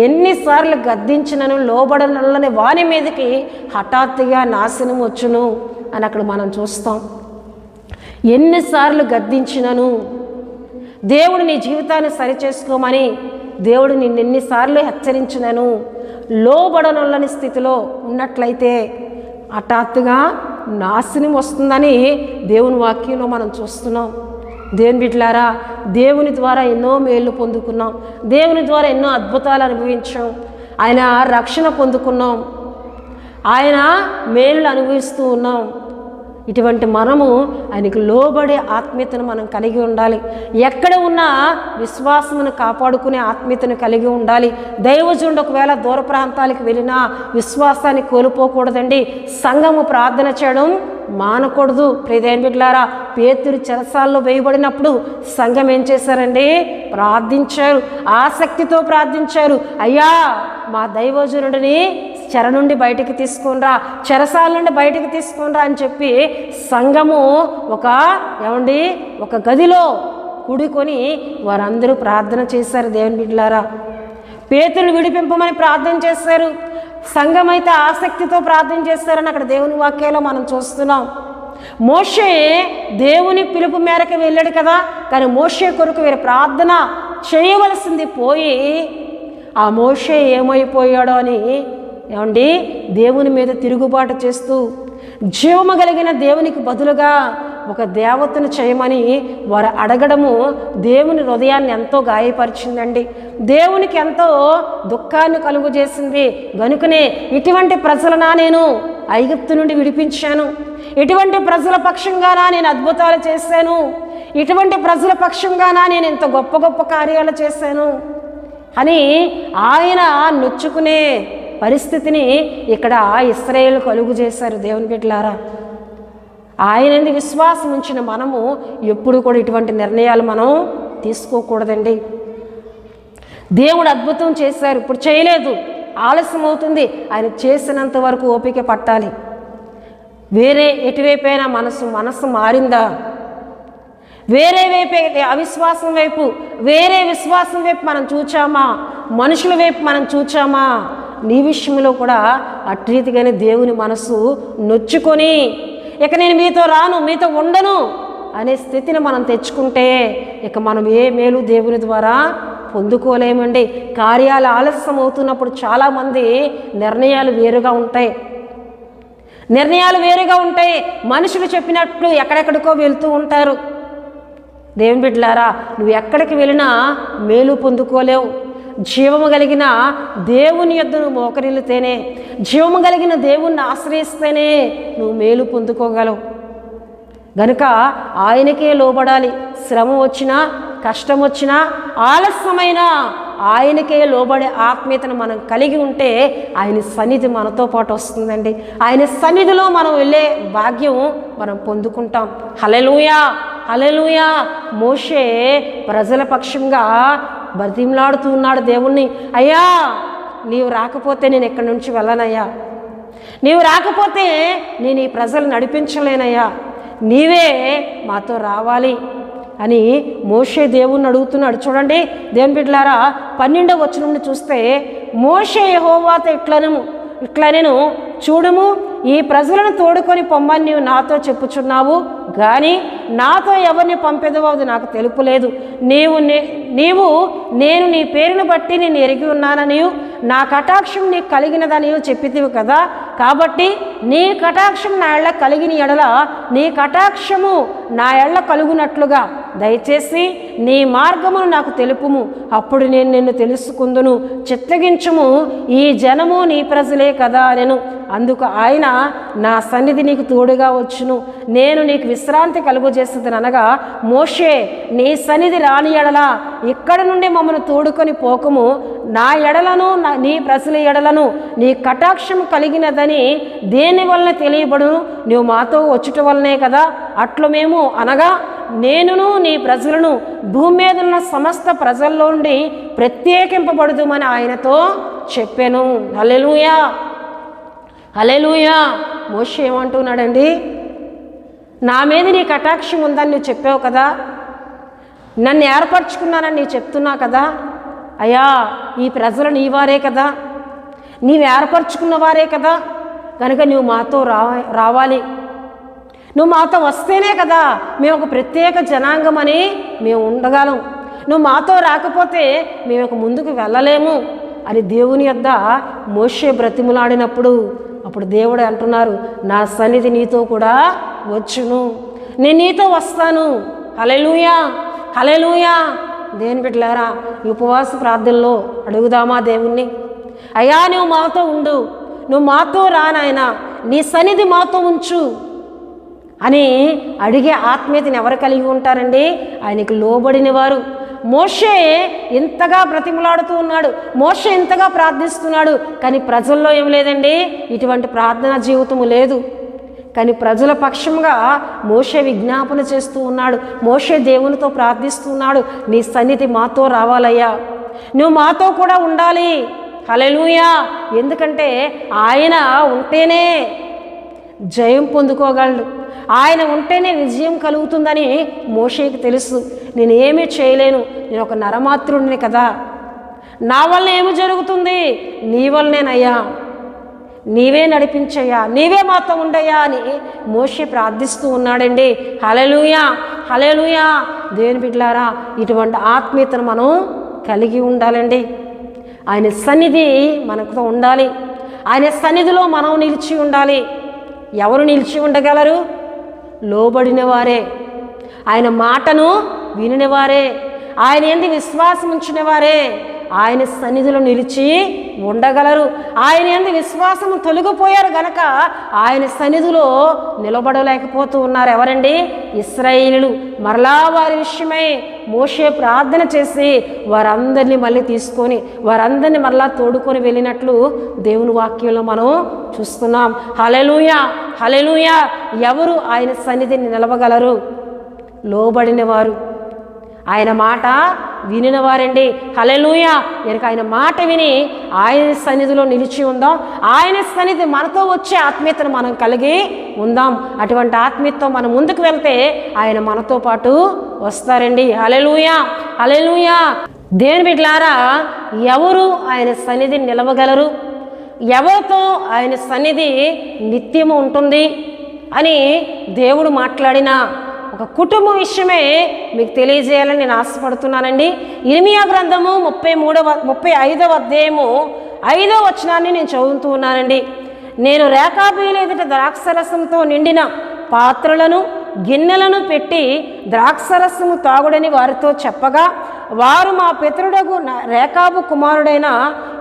ఎన్నిసార్లు గద్దించినను లోబడనల్లని వాని మీదకి హఠాత్తుగా నాశనం వచ్చును అని అక్కడ మనం చూస్తాం. ఎన్నిసార్లు గద్దించినను, దేవుడు నీ జీవితాన్ని సరిచేసుకోమని దేవుడు నిన్నెన్నిసార్లు హెచ్చరించినను లోబడనొల్లని స్థితిలో ఉన్నట్లయితే హఠాత్తుగా నాశనం వస్తుందని దేవుని వాక్యంలో మనం చూస్తున్నాం. దేవుని బిడ్డలారా, దేవుని ద్వారా ఎన్నో మేళ్ళు పొందుకున్నాం, దేవుని ద్వారా ఎన్నో అద్భుతాలు అనుభవించాం, ఆయన రక్షణ పొందుకున్నాం, ఆయన మేళ్ళు అనుభవిస్తూ ఉన్నాం. ఇటువంటి మనము ఆయనకు లోబడే ఆత్మీయతను మనం కలిగి ఉండాలి. ఎక్కడ ఉన్నా విశ్వాసమును కాపాడుకునే ఆత్మీయతను కలిగి ఉండాలి. దైవజనుడు ఒకవేళ దూర ప్రాంతాలకు వెళ్ళినా విశ్వాసాన్ని కోల్పోకూడదండి. సంఘము ప్రార్థన చేయడం మానకూడదు. ప్రియదేవుని బిడ్డలారా, పేతురు చెరసాల్లో వేయబడినప్పుడు సంఘం ఏం చేశారండి? ప్రార్థించారు, ఆసక్తితో ప్రార్థించారు. అయ్యా, మా దైవజనుడిని చెర నుండి బయటికి తీసుకునిరా, చెరసాల నుండి బయటికి తీసుకునిరా అని చెప్పి సంఘము ఒక గదిలో కూడుకొని వారందరూ ప్రార్థన చేశారు. దేవుని బిడ్డలారా, పేతురుని విడిపింపమని ప్రార్థన చేశారు, సంఘం అయితే ఆసక్తితో ప్రార్థన చేశారని అక్కడ దేవుని వాక్యాలో మనం చూస్తున్నాం. మోషే దేవుని పిలుపు మేరకు వెళ్ళాడు కదా, కానీ మోషే కొరకు వీరు ప్రార్థన చేయవలసింది పోయి ఆ మోషే ఏమైపోయాడో అని ఏమండి దేవుని మీద తిరుగుబాటు చేస్తూ జీవము కలిగిన దేవునికి బదులుగా ఒక దేవతను చేయమని వారు అడగడము దేవుని హృదయాన్ని ఎంతో గాయపరిచిందండి, దేవునికి ఎంతో దుఃఖాన్ని కలుగు చేసింది. గనుకనే ఇటువంటి ప్రజలనా నేను ఐగుప్తు నుండి విడిపించాను, ఇటువంటి ప్రజల పక్షంగానా నేను అద్భుతాలు చేశాను, ఇటువంటి ప్రజల పక్షంగానా నేను ఇంత గొప్ప గొప్ప కార్యాలు చేశాను అని ఆయన నొచ్చుకునే పరిస్థితిని ఇక్కడ ఇశ్రాయేలు కలుగు చేశారు. దేవుని బిడ్డలారా, ఆయనందు విశ్వాసం ఉంచిన మనము ఎప్పుడు కూడా ఇటువంటి నిర్ణయాలు మనం తీసుకోకూడదండి. దేవుడు అద్భుతం చేశారు, ఇప్పుడు చేయలేదు, ఆలస్యం అవుతుంది, ఆయన చేసినంత వరకు ఓపిక పట్టాలి. వేరే ఎటువైపైనా మనసు మారిందా? వేరే వైపే అవిశ్వాసం వైపు, వేరే విశ్వాసం వైపు మనం చూచామా? మనుషుల వైపు మనం చూచామా? నీ విషయంలో కూడా అట్రీతిగానే దేవుని మనసు నొచ్చుకొని ఇక నేను మీతో రాను, మీతో ఉండను అనే స్థితిని మనం తెచ్చుకుంటే ఇక మనం ఏ మేలు దేవుని ద్వారా పొందుకోలేమండి. కార్యాలు ఆలస్యం అవుతున్నప్పుడు చాలామంది నిర్ణయాలు వేరుగా ఉంటాయి, మనుషులు చెప్పినట్లు ఎక్కడెక్కడికో వెళ్తూ ఉంటారు. దేవుని బిడ్డలారా, నువ్వు ఎక్కడికి వెళ్ళినా మేలు పొందుకోలేవు. జీవము కలిగిన దేవుని యొద్ద నువ్వు మోకరిల్లితేనే, జీవము కలిగిన దేవుణ్ణి ఆశ్రయిస్తేనే నువ్వు మేలు పొందుకోగలవు. గనుక ఆయనకే లోబడాలి. శ్రమ వచ్చినా, కష్టం వచ్చినా, ఆలస్యమైనా ఆయనకే లోబడే ఆత్మీయతను మనం కలిగి ఉంటే ఆయన సన్నిధి మనతో పాటు వస్తుందండి. ఆయన సన్నిధిలో మనం వెళ్ళే భాగ్యం మనం పొందుకుంటాం. హల్లెలూయా, హల్లెలూయా. మోషే ప్రజల పక్షంగా బతిమలాడుతూ ఉన్నాడు దేవుణ్ణి. అయ్యా, నీవు రాకపోతే నేను ఎక్కడి నుంచి వెళ్ళనయ్యా, నీవు రాకపోతే నేను ఈ ప్రజలు నడిపించలేనయ్యా, నీవే మాతో రావాలి అని మోషే దేవుణ్ణి అడుగుతున్నాడు. చూడండి దేవుని బిడ్డలారా, 12వ వచనం నుండి చూస్తే మోషే యెహోవాతో ఇట్లా నేను చూడుము, ఈ ప్రజలను తోడుకొని పొమ్మని నీవు నాతో చెప్పుచున్నావు, కానీ నాతో ఎవరిని పంపేదో అది నాకు తెలుపులేదు. నేను నీ పేరును బట్టి నేను ఎరిగి ఉన్నానని, నా కటాక్షం నీకు కలిగినదని చెప్పితివి కదా, కాబట్టి నీ కటాక్షం నా ఎళ్ళ కలిగిన ఎడల నీ కటాక్షము నా ఎళ్ళ కలుగునట్లుగా దయచేసి నీ మార్గమును నాకు తెలుపుము, అప్పుడు నేను నిన్ను తెలుసుకుందును, చిత్తగించుము, ఈ జనము నీ ప్రజలే కదా అనెను. అందుకు ఆయన, నా సన్నిధి నీకు తోడుగా వచ్చును, నేను నీకు విశ్రాంతి కలుగజేస్తుంది అనగా, మోషే నీ సన్నిధి రాని ఎడల ఇక్కడ నుండి మమ్మల్ని తోడుకొని పోకము, నా ఎడలను నీ ప్రజల ఎడలను నీ కటాక్షము కలిగినదని దేని వలన తెలియబడును, నువ్వు మాతో వచ్చుట వలనే కదా. అట్లు మేము అనగా నేనును నీ ప్రజలను భూమి మీద ఉన్న సమస్త ప్రజల్లో నుండి ప్రత్యేకింపబడుదుమని ఆయనతో చెప్పాను. హల్లెలూయా, హల్లెలూయా. మోషే ఏమంటున్నాడండి? నా మీద నీ కటాక్షం ఉందని నువ్వు చెప్పావు కదా, నన్ను ఏర్పరచుకున్నానని నీవు చెప్తున్నా కదా. అయ్యా, ఈ ప్రజలు నీవారే కదా, నీవు ఏర్పరచుకున్న వారే కదా, కనుక నువ్వు మాతో రావాలి. నువ్వు మాతో వస్తేనే కదా మేము ఒక ప్రత్యేక జనాంగమని మేము ఉండగలం. నువ్వు మాతో రాకపోతే మేము ఒక ముందుకు వెళ్ళలేము అని దేవుని యొద్ద మోషే బ్రతిములాడినప్పుడు అప్పుడు దేవుడు అంటున్నారు, నా సన్నిధి నీతో కూడా వచ్చును, నేను నీతో వస్తాను. హల్లెలూయా, హల్లెలూయా. దేని బిడ్డలారా, ఈ ఉపవాస ప్రార్థనలో అడుగుదామా దేవుణ్ణి, అయ్యా నువ్వు మాతో ఉండు, నువ్వు మాతో రా నాయనా, నీ సన్నిధి మాతో ఉంచు అని అడిగే ఆత్మీయతని ఎవరు కలిగి ఉంటారండి? ఆయనకు లోబడిన వారు. మోషే ఇంతగా బ్రతిమలాడుతూ ఉన్నాడు, మోషే ఇంతగా ప్రార్థిస్తున్నాడు, కానీ ప్రజల్లో ఏం లేదండి, ఇటువంటి ప్రార్థనా జీవితము లేదు. కానీ ప్రజల పక్షంగా మోషే విజ్ఞాపన చేస్తూ ఉన్నాడు, మోషే దేవునితో ప్రార్థిస్తున్నాడు, నీ సన్నిధి మాతో రావాలయ్యా, నువ్వు మాతో కూడా ఉండాలి. హల్లెలూయా. ఎందుకంటే ఆయన ఉంటేనే జయం పొందుకోగలడు, ఆయన ఉంటేనే విజయం కలుగుతుందని మోషేకి తెలుసు. నేనేమీ చేయలేను, నేను ఒక నరమాత్రుడిని కదా, నా వల్ల ఏమి జరుగుతుంది, నీ వల్లనేనయ్యా, నీవే నడిపించయ్యా, నీవే మాతో ఉండయ్యా అని మోషే ప్రార్థిస్తూ ఉన్నాడండి. హల్లెలూయా, హల్లెలూయా. దేవుని బిడ్డలారా, ఇటువంటి ఆత్మీయతను మనం కలిగి ఉండాలండి. ఆయన సన్నిధి మనతో ఉండాలి, ఆయన సన్నిధిలో మనం నిలిచి ఉండాలి. ఎవరు నిలిచి ఉండగలరు? లోబడిన వారే, ఆయన మాటను వినినవారే, ఆయన యందు విశ్వాసం ఉంచిన వారే ఆయన సన్నిధిలో నిలిచి ఉండగలరు. ఆయన యందు విశ్వాసము తొలగిపోయారు గనక ఆయన సన్నిధిలో నిలబడలేకపోతూ ఉన్నారు. ఎవరండి? ఇశ్రాయేలీయులు. మరలా వారి విషయమై మోషే ప్రార్థన చేసి వారందరినీ మళ్ళీ తీసుకొని వారందరినీ మరలా తోడుకొని వెళ్ళినట్లు దేవుని వాక్యంలో మనం చూస్తున్నాం. హల్లెలూయా, హల్లెలూయా. ఎవరు ఆయన సన్నిధిని నిలవగలరు? లోబడిన వారు, ఆయన మాట వినిన వారండి. హల్లెలూయా. కనుక ఆయన మాట విని ఆయన సన్నిధిలో నిలిచి ఉందాం. ఆయన సన్నిధి మనతో వచ్చే ఆత్మీయతను మనం కలిగి ఉందాం. అటువంటి ఆత్మీయతతో మనం ముందుకు వెళ్తే ఆయన మనతో పాటు వస్తారండి. హల్లెలూయా, హల్లెలూయా. దేవుని బిడ్డలారా, ఎవరు ఆయన సన్నిధిని నిలవగలరు? ఎవరితో ఆయన సన్నిధి నిత్యము ఉంటుంది అని దేవుడు మాట్లాడిన ఒక కుటుంబం విషయమే మీకు తెలియజేయాలని నేను ఆశపడుతున్నానండి. ఇర్మియా గ్రంథము 35వ అధ్యాయము 5వ వచనాన్ని నేను చదువుతూ ఉన్నానండి. నేను రేకాబీలు ఎదుట ద్రాక్షరసంతో నిండిన పాత్రలను గిన్నెలను పెట్టి ద్రాక్షరసము తాగుడని వారితో చెప్పగా, వారు మా పితరుడగు రేకాబు కుమారుడైన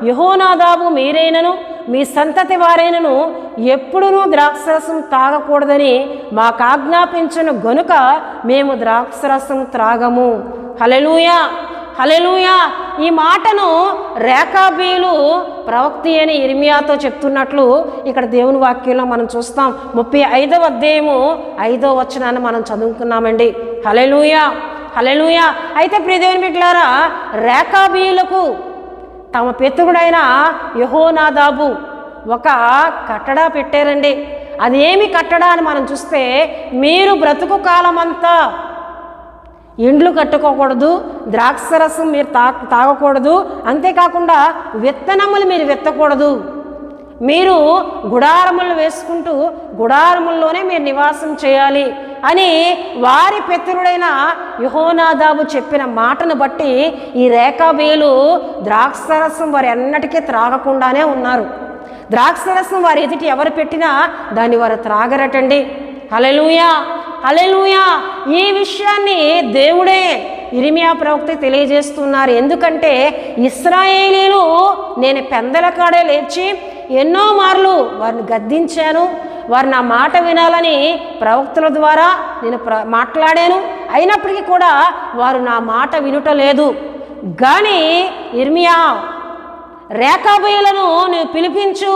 యెహోనాదాబు మీరైనను మీ సంతతి వారైనను ఎప్పుడునూ ద్రాక్షరసం తాగకూడదని మాకు ఆజ్ఞాపించను గనుక మేము ద్రాక్షరసం త్రాగము. హల్లెలూయా, హల్లెలూయా. ఈ మాటను రేకాబీలు ప్రవక్త అయిన ఇర్మియాతో చెప్తున్నట్లు ఇక్కడ దేవుని వాక్యంలో మనం చూస్తాం. 35వ అధ్యాయము 5వ వచనాన్ని మనం చదువుకున్నామండి. హల్లెలూయా, హల్లెలూయా. అయితే ప్రియ దేవుని బిడ్డలారా, రేకాబీలకు తమ పితరుడైన యెహోనాదాబు ఒక కట్టడా పెట్టారండి. అది ఏమి కట్టడా అని మనం చూస్తే, మీరు బ్రతుకు కాలమంతా ఇండ్లు కట్టుకోకూడదు, ద్రాక్షరసం మీరు తాగకూడదు, అంతేకాకుండా విత్తనములు మీరు విత్తకూడదు, మీరు గుడారములు వేసుకుంటూ గుడారముల్లోనే మీరు నివాసం చేయాలి అని వారి పితరుడైన యెహోనాదాబు చెప్పిన మాటను బట్టి ఈ రేకాబీలు ద్రాక్షరసం వారు ఎన్నటికీ త్రాగకుండానే ఉన్నారు. ద్రాక్షరసం వారి ఎదుటి ఎవరు పెట్టినా దాన్ని వారు త్రాగరటండి. హల్లెలూయా, హల్లెలూయా. ఈ విషయాన్ని దేవుడే ఇర్మియా ప్రవక్త తెలియజేస్తున్నారు. ఎందుకంటే ఇశ్రాయేలీలు నేను పెందల కాడే లేచి ఎన్నో మార్లు వారిని గద్దించాను, వారు నా మాట వినాలని ప్రవక్తల ద్వారా నేను మాట్లాడాను, అయినప్పటికీ కూడా వారు నా మాట వినుటలేదు. కానీ ఇర్మియా, రేకాబీయులను నువ్వు పిలిపించు,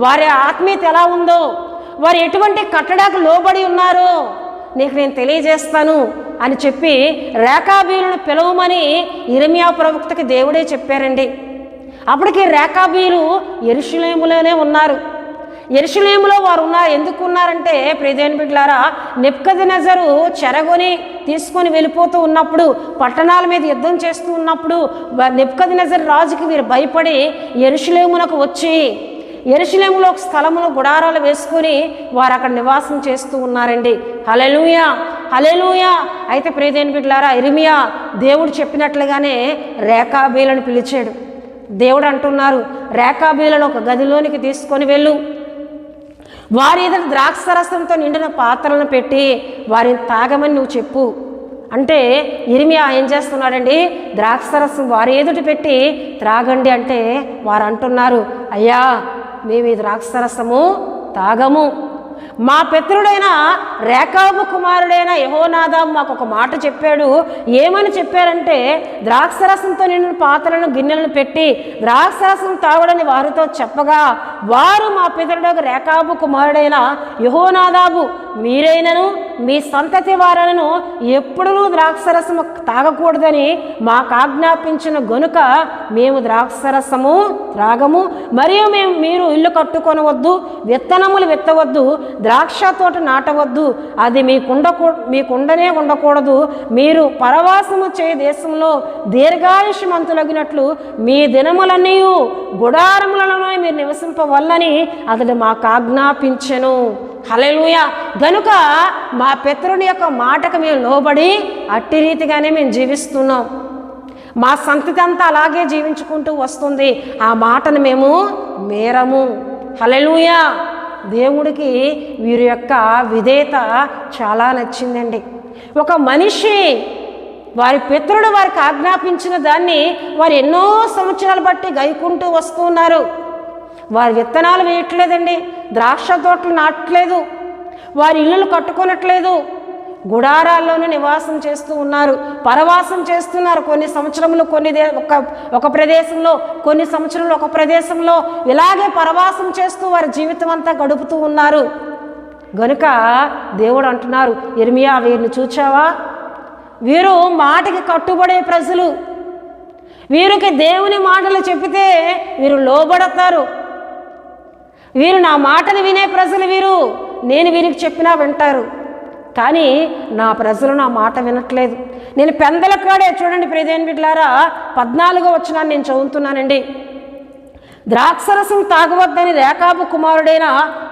వారి ఆత్మీయత ఎలా ఉందో, వారు ఎటువంటి కట్టడాకు లోబడి ఉన్నారో నీకు నేను తెలియజేస్తాను అని చెప్పి రేకాబీయులను పిలవమని ఇర్మియా ప్రవక్తకి దేవుడే చెప్పారండి. అప్పటికి రేకాబీయులు యెరూషలేములోనే ఉన్నారు. యెరూషలేములో వారు ఉన్నారు. ఎందుకు ఉన్నారంటే ప్రియదేవుని బిడ్డలారా, నెబుకద్నెజరు చెరగొని తీసుకొని వెళ్ళిపోతూ ఉన్నప్పుడు, పట్టణాల మీద యుద్ధం చేస్తూ ఉన్నప్పుడు నెబుకద్నెజరు రాజుకి వీరు భయపడి యెరూషలేమునకు వచ్చి యెరూషలేములో ఒక స్థలములో గుడారాలు వేసుకొని వారు అక్కడ నివాసం చేస్తూ ఉన్నారండి. హల్లెలూయా, హల్లెలూయా. అయితే ప్రియదేవుని బిడ్డలారా, ఇర్మియా దేవుడు చెప్పినట్లుగానే రేకాబీయులను పిలిచాడు. దేవుడు అంటున్నారు, రేకాబీయులను ఒక గదిలోనికి తీసుకొని వెళ్ళు, వారి ఎదుట ద్రాక్షరసంతో నిండిన పాత్రలను పెట్టి వారిని తాగమని నువ్వు చెప్పు. అంటే ఇర్మియా ఏం చేస్తున్నాడండి, ద్రాక్షరసం వారి ఎదుట పెట్టి త్రాగండి అంటే వారు అంటున్నారు, అయ్యా మేము ఈ ద్రాక్షరసము తాగము. మా పితరుడైన రేకాబు కుమారుడైన యెహోనాదాబు మాకు ఒక మాట చెప్పాడు. ఏమని చెప్పారంటే, ద్రాక్షరసంతో నిండిన పాత్రలను గిన్నెలను పెట్టి ద్రాక్షరసం తాగడని వారితో చెప్పగా, వారు మా పితరుడు రేకాబు కుమారుడైన యెహోనాదాబు మీరైనను మీ సంతతి వారను ఎప్పుడూ ద్రాక్షరసము తాగకూడదని మాకు ఆజ్ఞాపించిన గనుక మేము ద్రాక్షరసము త్రాగము, మరియు మీరు ఇల్లు కట్టుకొనవద్దు, విత్తనములు విత్తవద్దు, ద్రాక్ష తోట నాటవద్దు, అది మీకుండనే ఉండకూడదు. మీరు పరవాసము చేయ దేశంలో దీర్ఘాయుష్మంతులగినట్లు మీ దినములన్నీ గుడారములలో మీరు నివసింపవల్లని అతడు మాకు ఆజ్ఞాపించెను. హల్లెలూయా. గనుక మా పితరుని యొక్క మాటకు మేము లోబడి అట్టి రీతిగానే మేము జీవిస్తున్నాం. మా సంతతి అంతా అలాగే జీవించుకుంటూ వస్తుంది. ఆ మాటను మేము మేరము. హల్లెలూయా. దేవుడికి వీరి యొక్క విధేయత చాలా నచ్చిందండి. ఒక మనిషి వారి పితరుడు వారికి ఆజ్ఞాపించిన దాన్ని వారు ఎన్నో సంవత్సరాలు బట్టి గైకుంటూ వస్తూ ఉన్నారు. వారి విత్తనాలు వేయట్లేదండి, ద్రాక్ష తోటలు నాటలేదు, వారి ఇళ్ళలు కట్టుకోనట్లేదు, గుడారాల్లోనూ నివాసం చేస్తూ ఉన్నారు, పరవాసం చేస్తున్నారు. కొన్ని సంవత్సరములు ఒక ప్రదేశంలో, కొన్ని సంవత్సరంలో ఒక ప్రదేశంలో ఇలాగే పరవాసం చేస్తూ వారి జీవితం అంతా గడుపుతూ ఉన్నారు. గనుక దేవుడు అంటున్నారు, ఇర్మియా వీరిని చూచావా, వీరు మాటకి కట్టుబడే ప్రజలు, వీరికి దేవుని మాటలు చెబితే వీరు లోబడతారు, వీరు నా మాటను వినే ప్రజలు, వీరు నేను వీరికి చెప్పినా వింటారు. కానీ నా ప్రజలు నా మాట వినట్లేదు. నేను పెందల కాడే చూడండి ప్రియదేవుని బిడ్డలారా, 14వ వచనాన్ని నేను చదువుతున్నానండి. ద్రాక్షరసం తాగవద్దని రేకాబు కుమారుడైన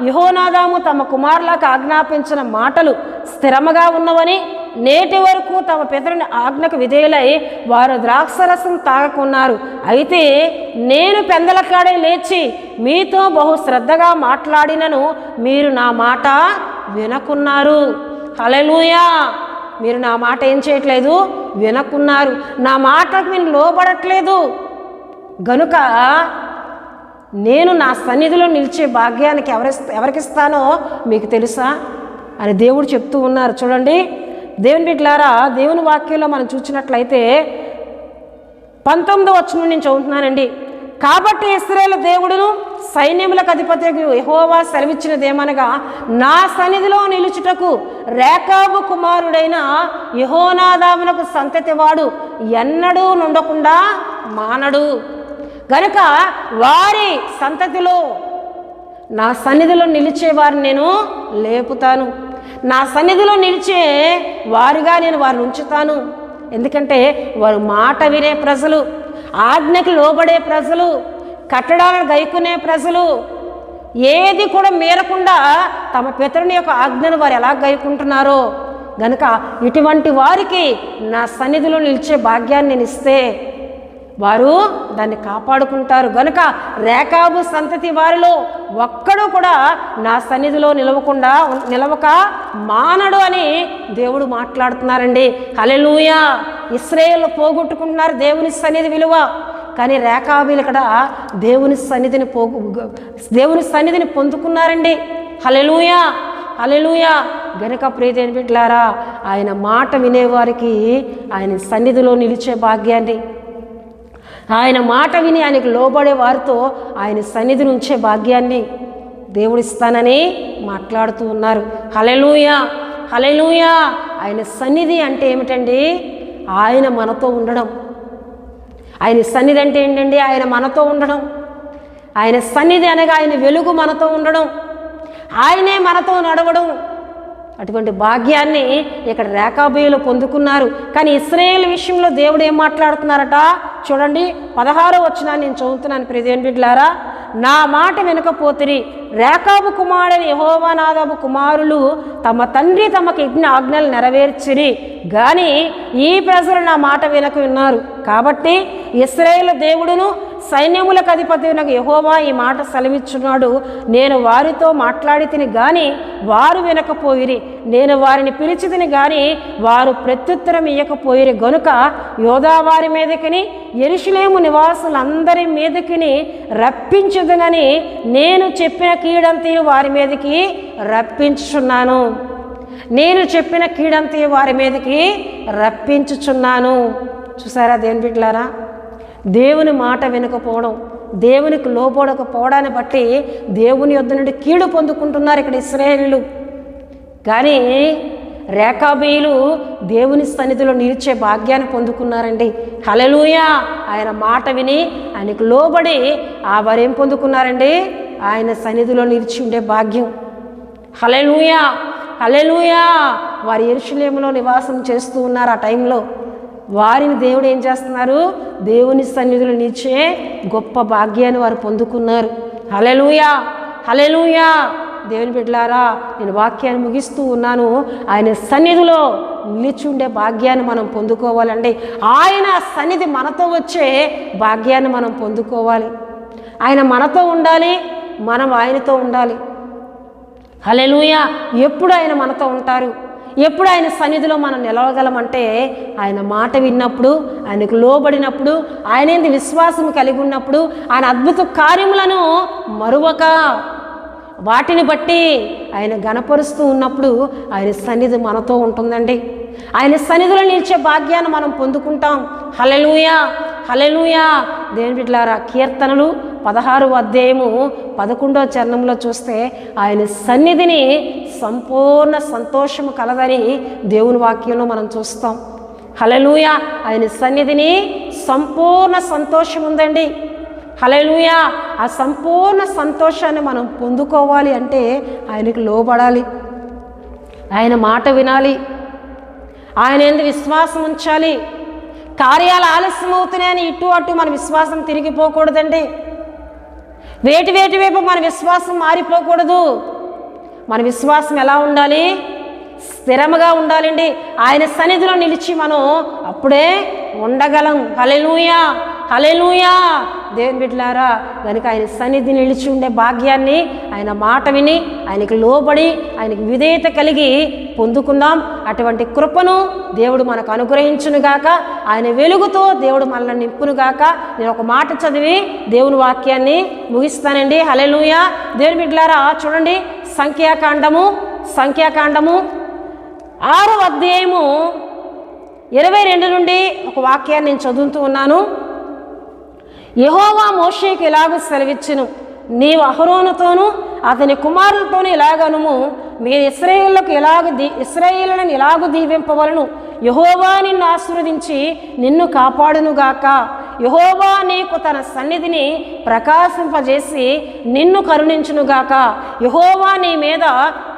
యెహోనాదాము తమ కుమారులకు ఆజ్ఞాపించిన మాటలు స్థిరముగా ఉన్నవని, నేటి వరకు తమ పితరుని ఆజ్ఞకు విధేయులై వారు ద్రాక్షరసం తాగకున్నారు. అయితే నేను పెందల కాడే లేచి మీతో బహు శ్రద్ధగా మాట్లాడినను మీరు నా మాట వినకున్నారు. హల్లెలూయా. మీరు నా మాట ఏం చేయట్లేదు, వినకున్నారు, నా మాటకు మీరు లోబడట్లేదు. గనుక నేను నా సన్నిధిలో నిలిచే భాగ్యానికి ఎవరికిస్తానో మీకు తెలుసా అని దేవుడు చెప్తూ ఉన్నారు. చూడండి దేవుని బిడ్డలారా, దేవుని వాక్యంలో మనం చూసినట్లయితే 19వ వచనం నేను చదువుతున్నానండి. కాబట్టి ఇశ్రాయేలు దేవుడును సైన్యములకు అధిపతి యెహోవా సెలవిచ్చినదేమనగా, నా సన్నిధిలో నిలుచుటకు రేకాబు కుమారుడైన యెహోనాదాబునకు సంతతి వాడు ఎన్నడూ నుండకుండా మానడు. గనుక వారి సంతతిలో నా సన్నిధిలో నిలిచే వారిని నేను లేపుతాను, నా సన్నిధిలో నిలిచే వారిగా నేను వారిని ఉంచుతాను. ఎందుకంటే వారు మాట వినే ప్రజలు, ఆజ్ఞకి లోబడే ప్రజలు, కట్టడాలను గైకునే ప్రజలు, ఏది కూడా మీరకుండా తమ పితరుని యొక్క ఆజ్ఞను వారు ఎలా గైకుంటున్నారో. గనుక ఇటువంటి వారికి నా సన్నిధిలో నిలిచే భాగ్యాన్ని నేను ఇస్తే వారు దాన్ని కాపాడుకుంటారు గనుక రేకాబు సంతతి వారిలో ఒక్కడు కూడా నా సన్నిధిలో నిలవక మానడు అని దేవుడు మాట్లాడుతున్నారండి. హల్లెలూయా. ఇశ్రాయేలు పోగొట్టుకుంటున్నారు దేవుని సన్నిధి విలువ, కానీ రేకాబీలు ఇక్కడ దేవుని సన్నిధిని పొందుకున్నారండి. హల్లెలూయా, హల్లెలూయా. గనుక ప్రియమైన బిడ్డలారా, ఆయన మాట వినేవారికి ఆయన సన్నిధిలో నిలిచే భాగ్యాన్ని, ఆయన మాట విని ఆయనకు లోబడే వారితో ఆయన సన్నిధిని ఉంచే భాగ్యాన్ని దేవుడిస్తానని మాట్లాడుతూ ఉన్నారు. హల్లెలూయా, హల్లెలూయా. ఆయన సన్నిధి అంటే ఏమిటండి? ఆయన మనతో ఉండడం. ఆయన సన్నిధి అంటే ఏంటండి? ఆయన మనతో ఉండడం. ఆయన సన్నిధి అనగా ఆయన వెలుగు మనతో ఉండడం, ఆయనే మనతో నడవడం. అటువంటి భాగ్యాన్ని ఇక్కడ రేకాబీయులు పొందుకున్నారు. కానీ ఇశ్రాయేలు విషయంలో దేవుడు ఏం మాట్లాడుతున్నారట చూడండి. 16వ వచనాన్ని నేను చదువుతున్నాను. ప్రియమైన బిడ్డలారా, నా మాట వినకపోతిరి, రేకాబు కుమారుడైన యెహోవానాదాబు కుమారులు తమ తండ్రి తమకు ఇచ్చిన ఆజ్ఞలు నెరవేర్చిరి, కానీ ఈ ప్రజలు నా మాట వినక ఉన్నారు. కాబట్టి ఇశ్రాయేలు దేవుడును సైన్యములకు అధిపతి యెహోవా ఈ మాట సెలవిచ్చున్నాడు, నేను వారితో మాట్లాడి తిని గాని వారు వినకపోయిరి, నేను వారిని పిలిచి తిని గాని వారు ప్రత్యుత్తరం ఇయ్యకపోయిరి. గనుక యోధా వారి మీదకిని యెరూషలేము నివాసులందరి మీదకిని రప్పించుదునని నేను చెప్పిన కీడంతయు వారి మీదకి రప్పించుచున్నాను. నేను చెప్పిన కీడంతయు వారి మీదకి రప్పించుచున్నాను. చూసారా దేవుని బిడ్డలారా, దేవుని మాట వినకపోవడం, దేవునికి లోబడకపోవడాన్ని బట్టి దేవుని యొద్ద నుండి కీడు పొందుకుంటున్నారు ఇక్కడ ఇశ్రాయేలీయులు. కానీ రేకాబీయులు దేవుని సన్నిధిలో నిలిచే భాగ్యాన్ని పొందుకున్నారండి. హల్లెలూయా. ఆయన మాట విని ఆయనకు లోబడి వారేం పొందుకున్నారండి? ఆయన సన్నిధిలో నిలిచి ఉండే భాగ్యం. హల్లెలూయా, హల్లెలూయా. వారు యెరూషలేములో నివాసం చేస్తూ ఉన్నారు. ఆ టైంలో వారిని దేవుడు ఏం చేస్తున్నారు? దేవుని సన్నిధిలో నిలిచే గొప్ప భాగ్యాన్ని వారు పొందుకున్నారు. హల్లెలూయా, హల్లెలూయా. దేవుని బిడ్డలారా, నేను వాక్యాన్ని ముగిస్తూ ఉన్నాను. ఆయన సన్నిధిలో నిలిచి ఉండే భాగ్యాన్ని మనం పొందుకోవాలండి. ఆయన సన్నిధి మనతో వచ్చే భాగ్యాన్ని మనం పొందుకోవాలి. ఆయన మనతో ఉండాలి, మనం ఆయనతో ఉండాలి. హల్లెలూయా. ఎప్పుడు ఆయన మనతో ఉంటారు? ఎప్పుడు ఆయన సన్నిధిలో మనం నిలవగలమంటే ఆయన మాట విన్నప్పుడు, ఆయనకు లోబడినప్పుడు, ఆయన ఏంది విశ్వాసం కలిగి ఉన్నప్పుడు, ఆయన అద్భుత కార్యములను మరువక వాటిని బట్టి ఆయన గణపరుస్తూ ఉన్నప్పుడు ఆయన సన్నిధి మనతో ఉంటుందండి. ఆయన సన్నిధిలో నిలిచే భాగ్యాన్ని మనం పొందుకుంటాం. హల్లెలూయా, హల్లెలూయా. దేవుని బిడ్డలారా, కీర్తనలు 16వ అధ్యాయము 11వ చరణంలో చూస్తే ఆయన సన్నిధిని సంపూర్ణ సంతోషము కలదని దేవుని వాక్యంలో మనం చూస్తాం. హల్లెలూయా. ఆయన సన్నిధిని సంపూర్ణ సంతోషం ఉందండి. హల్లెలూయా. ఆ సంపూర్ణ సంతోషాన్ని మనం పొందుకోవాలి అంటే ఆయనకు లోబడాలి, ఆయన మాట వినాలి, ఆయన యందు విశ్వాసం ఉంచాలి. కార్యాలు ఆలస్యం అవుతున్నాయని ఇటు అటు మన విశ్వాసం తిరిగిపోకూడదండి. వేటి వైపు మన విశ్వాసం మారిపోకూడదు. మన విశ్వాసం ఎలా ఉండాలి? స్థిరముగా ఉండాలండి. ఆయన సన్నిధిలో నిలిచి మనం అప్పుడే ఉండగలం. హల్లెలూయా, హల్లెలూయా. దేవుని బిడ్డలారా, కనుక ఆయన సన్నిధి నిలిచి ఉండే భాగ్యాన్ని, ఆయన మాట విని ఆయనకి లోబడి ఆయనకి విధేయత కలిగి పొందుకుందాం. అటువంటి కృపను దేవుడు మనకు అనుగ్రహించునుగాక. ఆయన వెలుగుతో దేవుడు మనల్ని నింపునుగాక. నేను ఒక మాట చదివి దేవుని వాక్యాన్ని ముగిస్తానండి. హల్లెలూయా. దేవుని బిడ్డలారా, చూడండి, సంఖ్యాకాండము 6వ అధ్యాయము 22 నుండి ఒక వాక్యాన్ని నేను చదువుతూ ఉన్నాను. యెహోవా మోషేకు ఇలాగూ సెలవిచ్చెను, నీవు అహరోనుతోనూ అతని కుమారులతోనూ ఇలాగనుము, మీరు ఇశ్రాయేలులను ఇలాగూ దీవింపవలను. యెహోవా నిన్ను ఆశీర్వదించి నిన్ను కాపాడునుగాక. యెహోవా నీకు తన సన్నిధిని ప్రకాశింపజేసి నిన్ను కరుణించునుగాక. యెహోవా నీ మీద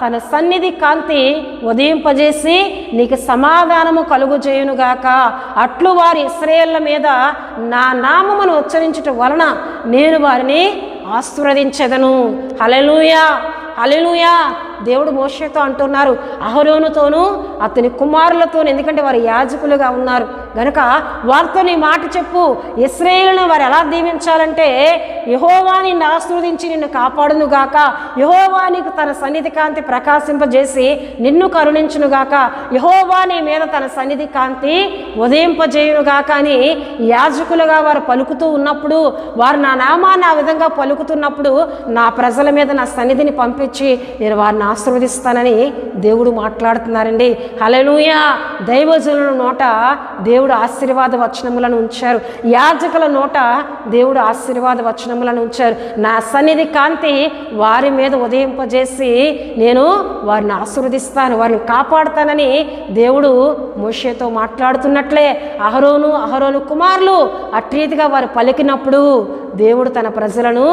తన సన్నిధి కాంతి ఉదయింపజేసి నీకు సమాధానము కలుగుచేయునుగాక. అట్లు వారి ఇశ్రాయేళ్ల మీద నా నామమును ఉచ్చరించుట వలన నేను వారిని ఆశీర్వదించెదను. హల్లెలూయా, హల్లెలూయా. దేవుడు మోషేతో అంటున్నారు, అహరోనుతోనూ అతని కుమారులతోనూ, ఎందుకంటే వారు యాజకులుగా ఉన్నారు గనుక వారితో నీ మాట చెప్పు. ఇశ్రాయేలును వారు ఎలా దీవించాలంటే, యెహోవా నిన్ను ఆశీర్వదించి నిన్ను కాపాడునుగాక, యెహోవా నీకు తన సన్నిధి కాంతి ప్రకాశింపజేసి నిన్ను కరుణించునుగాక, యెహోవా నీ మీద తన సన్నిధి కాంతి ఉదయింపజేయునుగాక అని యాజకులుగా వారు పలుకుతూ ఉన్నప్పుడు, వారు నా నామాన్ని ఆ విధంగా పలుకుతున్నప్పుడు నా ప్రజల మీద నా సన్నిధిని పంపించి నేను వారిని ఆశీర్వదిస్తానని దేవుడు మాట్లాడుతున్నారండి. హల్లెలూయా. దైవజనుల నోట దేవుడు ఆశీర్వాద వచనములను ఉంచారు, యాజకుల నోట దేవుడు ఆశీర్వాద వచనములను ఉంచారు. నా సన్నిధి కాంతి వారి మీద ఉదయింపజేసి నేను వారిని ఆశీర్వదిస్తాను, వారిని కాపాడుతానని దేవుడు మోషేతో మాట్లాడుతున్నట్లే అహరోను కుమారులు అట్రీతిగా వారు పలికినప్పుడు దేవుడు తన ప్రజలను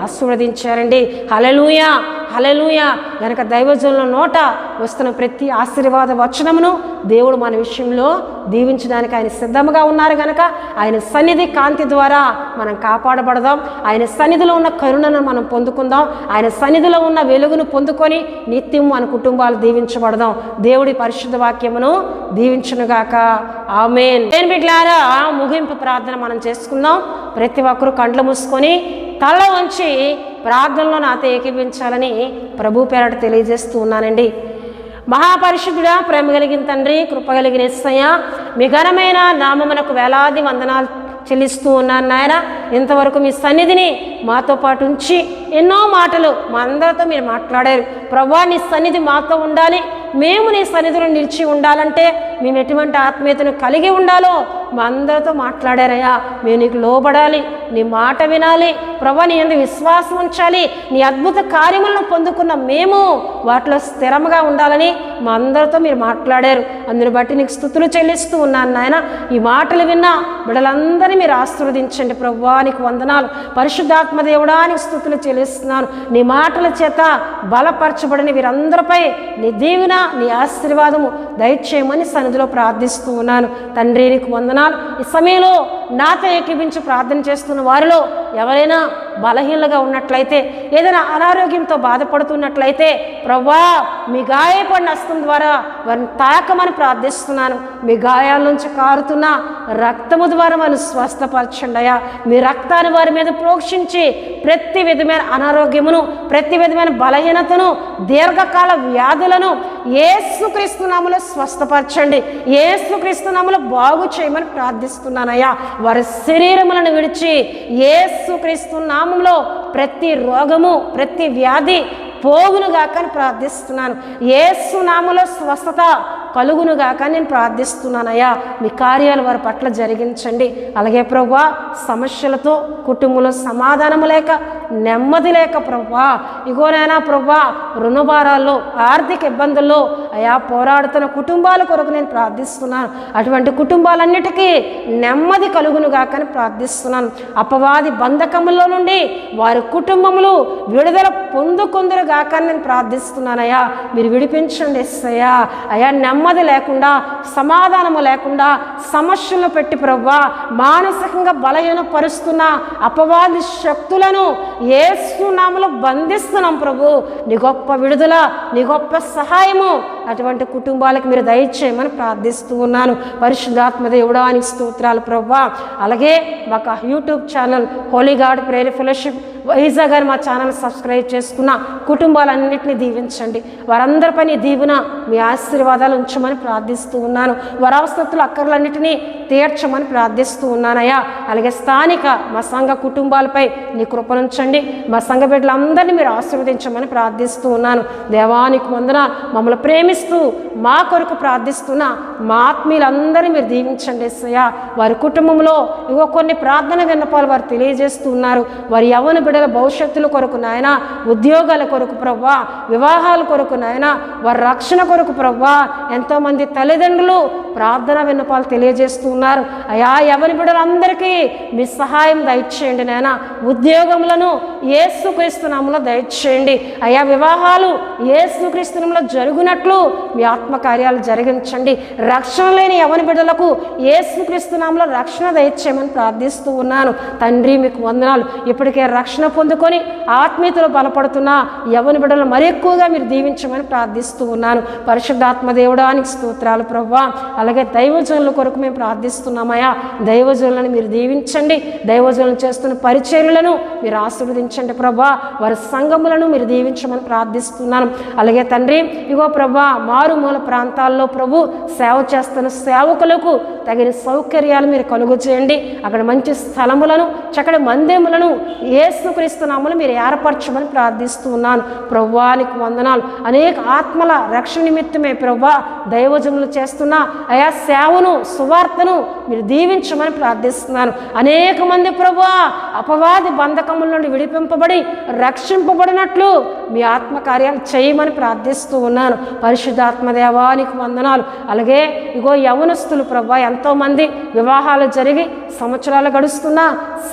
ఆశీర్వదించారండి. హల్లెలూయా, హల్లెలూయా. గనక దైవజనుల నోట వస్తున్న ప్రతి ఆశీర్వాద వచనమును దేవుడు మన విషయంలో దీవించడానికి ఆయన సిద్ధంగా ఉన్నారు గనక ఆయన సన్నిధి కాంతి ద్వారా మనం కాపాడబడదాం, ఆయన సన్నిధిలో ఉన్న కరుణను మనం పొందుకుందాం, ఆయన సన్నిధిలో ఉన్న వెలుగును పొందుకొని నిత్యం మన కుటుంబాలు దీవించబడదాం. దేవుడి పరిశుద్ధ వాక్యమును దీవించునుగాక. ఆమేన్. నేను బిడ్డలారా, ముగింపు ప్రార్థన మనం చేసుకుందాం. ప్రతి ఒక్కరూ కండ్లు మూసుకొని తల వంచి ప్రార్థనలో నాతో ఏకీభించాలని ప్రభు పేరట తెలియజేస్తూ ఉన్నానండి. మహాపరిశుద్ధుడా, ప్రేమ కలిగిన తండ్రి, కృప కలిగిన యేసయ్య, మీ ఘనమైన నామమునకు వేలాది వందనాలు చెల్లిస్తూ ఉన్నాను నాయన. ఇంతవరకు మీ సన్నిధిని మాతో పాటు ఉంచి ఎన్నో మాటలు మా అందరితో మీరు మాట్లాడారు. ప్రభువా, నీ సన్నిధి మాతో ఉండాలి, మేము నీ సన్నిధిలో నిలిచి ఉండాలంటే మేము ఎటువంటి ఆత్మీయతను కలిగి ఉండాలో మా అందరితో మాట్లాడారయ్యా. మేము నీకు లోబడాలి, నీ మాట వినాలి ప్రభువా, నీ యందు విశ్వాసం ఉంచాలి, నీ అద్భుత కార్యములను పొందుకున్న మేము వాటిలో స్థిరంగా ఉండాలని మా అందరితో మీరు మాట్లాడారు. అందుని బట్టి నీకు స్తుతులు చెల్లిస్తూ ఉన్నాను నాయన. ఈ మాటలు విన్నా బిడ్డలందరినీ మీరు ఆశీర్వదించండి ప్రభువా, నీకు వందనాలు. పరిశుద్ధాత్మ దేవుడా, నీకు స్తుతులు చెల్లిస్తున్నాను. నీ మాటల చేత బలపరచబడిన వీరందరిపై నీ దీవెన, నీ ఆశీర్వాదము దయచేయమని సన్నిధిలో ప్రార్థిస్తూ ఉన్నాను తండ్రి. నీకు వందనాలు. ఈ సమయంలో నాతో ఏకీభించి ప్రార్థన చేస్తున్న వారిలో ఎవరైనా బలహీనలుగా ఉన్నట్లయితే, ఏదైనా అనారోగ్యంతో బాధపడుతున్నట్లయితే ప్రభువా, మీ గాయపడిన హస్తం ద్వారా వారిని తాకమని ప్రార్థిస్తున్నాను. మీ గాయాల నుంచి కారుతున్న రక్తము ద్వారా వారిని స్వస్థపరచండి అయ్యా. మీ రక్తాన్ని వారి మీద ప్రోక్షించి ప్రతి విధమైన అనారోగ్యమును, ప్రతి విధమైన బలహీనతను, దీర్ఘకాల వ్యాధులను యేసుక్రీస్తు నామములో స్వస్థపరచండి, యేసుక్రీస్తు నామములో బాగు చేయమని ప్రార్థిస్తున్నానయ్యా. వారి శరీరములను విడిచి యేసుక్రీస్తు నామములో ప్రతి రోగము, ప్రతి వ్యాధి పోగునుగాక అని ప్రార్థిస్తున్నాను. యేసు నామములో స్వస్థత కలుగునుగాక నేను ప్రార్థిస్తున్నానయ్యా. మీ కార్యాలు వారి పట్ల జరిగించండి. అలాగే ప్రభువా, సమస్యలతో కుటుంబంలో సమాధానము లేక, నెమ్మది లేక ప్రభువా, ఇగోనైనా ప్రభువా, రుణభారాల్లో, ఆర్థిక ఇబ్బందుల్లో అయా పోరాడుతున్న కుటుంబాల కొరకు నేను ప్రార్థిస్తున్నాను. అటువంటి కుటుంబాలన్నిటికీ నెమ్మది కలుగునుగాక అని ప్రార్థిస్తున్నాను. అపవాది బంధకములో నుండి వారి కుటుంబములు విడుదల పొందుకొందురుగాక అని నేను ప్రార్థిస్తున్నానయ్యా. మీరు విడిపించండి యేసయ్యా. అయా, నెమ్మది లేకుండా, సమాధానము లేకుండా సమస్యలను పెట్టి ప్రభువా, మానసికంగా బలహీనపరుస్తున్న అపవాది శక్తులను యేసు నామములో బంధిస్తున్నాం ప్రభు. నీ గొప్ప విడుదల, నీ గొప్ప సహాయము అటువంటి కుటుంబాలకు మీరు దయచేయమని ప్రార్థిస్తూ ఉన్నాను. పరిశుద్ధాత్మ దేవుడా, నీకు స్తోత్రాలు ప్రభువా. అలాగే మాకు YouTube channel Holi God prayer fellowship Vizag గారు మా ఛానల్ సబ్స్క్రైబ్ చేసుకున్న కుటుంబాలన్నింటినీ దీవించండి. వారందరిపై నీ దీవెన, మీ ఆశీర్వాదాలు ఉంచమని ప్రార్థిస్తూ ఉన్నాను. వారి అవసరతులు, అక్కర్లన్నింటినీ తీర్చమని ప్రార్థిస్తూ ఉన్నానయ్యా. అలాగే స్థానిక మా సంఘ కుటుంబాలపై నీ కృపనుంచండి. మా సంఘ బిడ్డలందరినీ మీరు ఆశీర్వదించమని ప్రార్థిస్తూ ఉన్నాను. దేవానికి వందన. మమ్మల్ని ప్రేమిస్తూ మా కొరకు ప్రార్థిస్తున్న మా ఆత్మీయులందరినీ మీరు దీవించండి యేసయ్యా. వారి కుటుంబంలో ఇగో కొన్ని ప్రార్థన విన్నపాలు వారు తెలియజేస్తూ ఉన్నారు. వారి యవ్వన బిడ్డల భవిష్యత్తుల కొరకు నాయన, ఉద్యోగాల కొరకు ప్రభువా, వివాహాల కొరకు నాయన, వారి రక్షణ కొరకు ప్రభువా, ఎంతోమంది తల్లిదండ్రులు ప్రార్థన విన్నపాలు తెలియజేస్తూ ఉన్నారు. అయా, యవ్వన బిడ్డలందరికీ మీ సహాయం దయచేయండి నాయన. ఉద్యోగములను యేసుక్రీస్తు నామములో దయచేయండి అయా. వివాహాలు యేసుక్రీస్తు నామములో జరుగునట్లు మీ ఆత్మకార్యాలు జరిగించండి. రక్షణ లేని యవ్వన బిడ్డలకు యేసుక్రీస్తు నామములో రక్షణ దయచేయమని ప్రార్థిస్తూ ఉన్నాను. తండ్రి మీకు వందనాలు. ఇప్పటికే రక్షణ పొందుకొని ఆత్మీయతలో బలపడుతున్న యవ్వన బిడ్డలను మరి ఎక్కువగా మీరు దీవించమని ప్రార్థిస్తూ ఉన్నాను. పరిశుద్ధాత్మ దేవుడానికి స్తోత్రాలు ప్రభువా. అలాగే దైవజనుల కొరకు మేము ప్రార్థిస్తున్నామయ్యా. దైవజనులను మీరు దీవించండి. దైవజనులు చేస్తున్న పరిచర్యలను మీరు ఆశీర్వదించండి ప్రభువా. వారి సంఘములను మీరు దీవించమని ప్రార్థిస్తున్నాను. అలాగే తండ్రి ఇగో ప్రభువా, మారుమూల ప్రాంతాల్లో ప్రభు సేవ చేస్తున్న సేవకులకు తగిన సౌకర్యాలు మీరు కలుగు చేయండి. అక్కడ మంచి స్థలములను, చక్కటి మందిరములను యేసుక్రీస్తు నామములో మీరు ఏర్పరచమని ప్రార్థిస్తూ ఉన్నాను. ప్రభువానికి వందనాలు. అనేక ఆత్మల రక్షణ నిమిత్తమే ప్రభువా దైవజనులు చేస్తున్న అయా సేవను, సువార్తను మీరు దీవించమని ప్రార్థిస్తున్నాను. అనేక మంది ప్రభువా అపవాది బంధకముల నుండి విడిపింపబడి రక్షింపబడినట్లు మీ ఆత్మకార్యాలు చేయమని ప్రార్థిస్తూ ఉన్నాను. పరిశుద్ధాత్మ దేవానికి వందనాలు. అలాగే ఇగో యవనస్తులు ప్రభువా ఎంతోమంది వివాహాలు జరిగి సంవత్సరాలు గడుస్తున్నా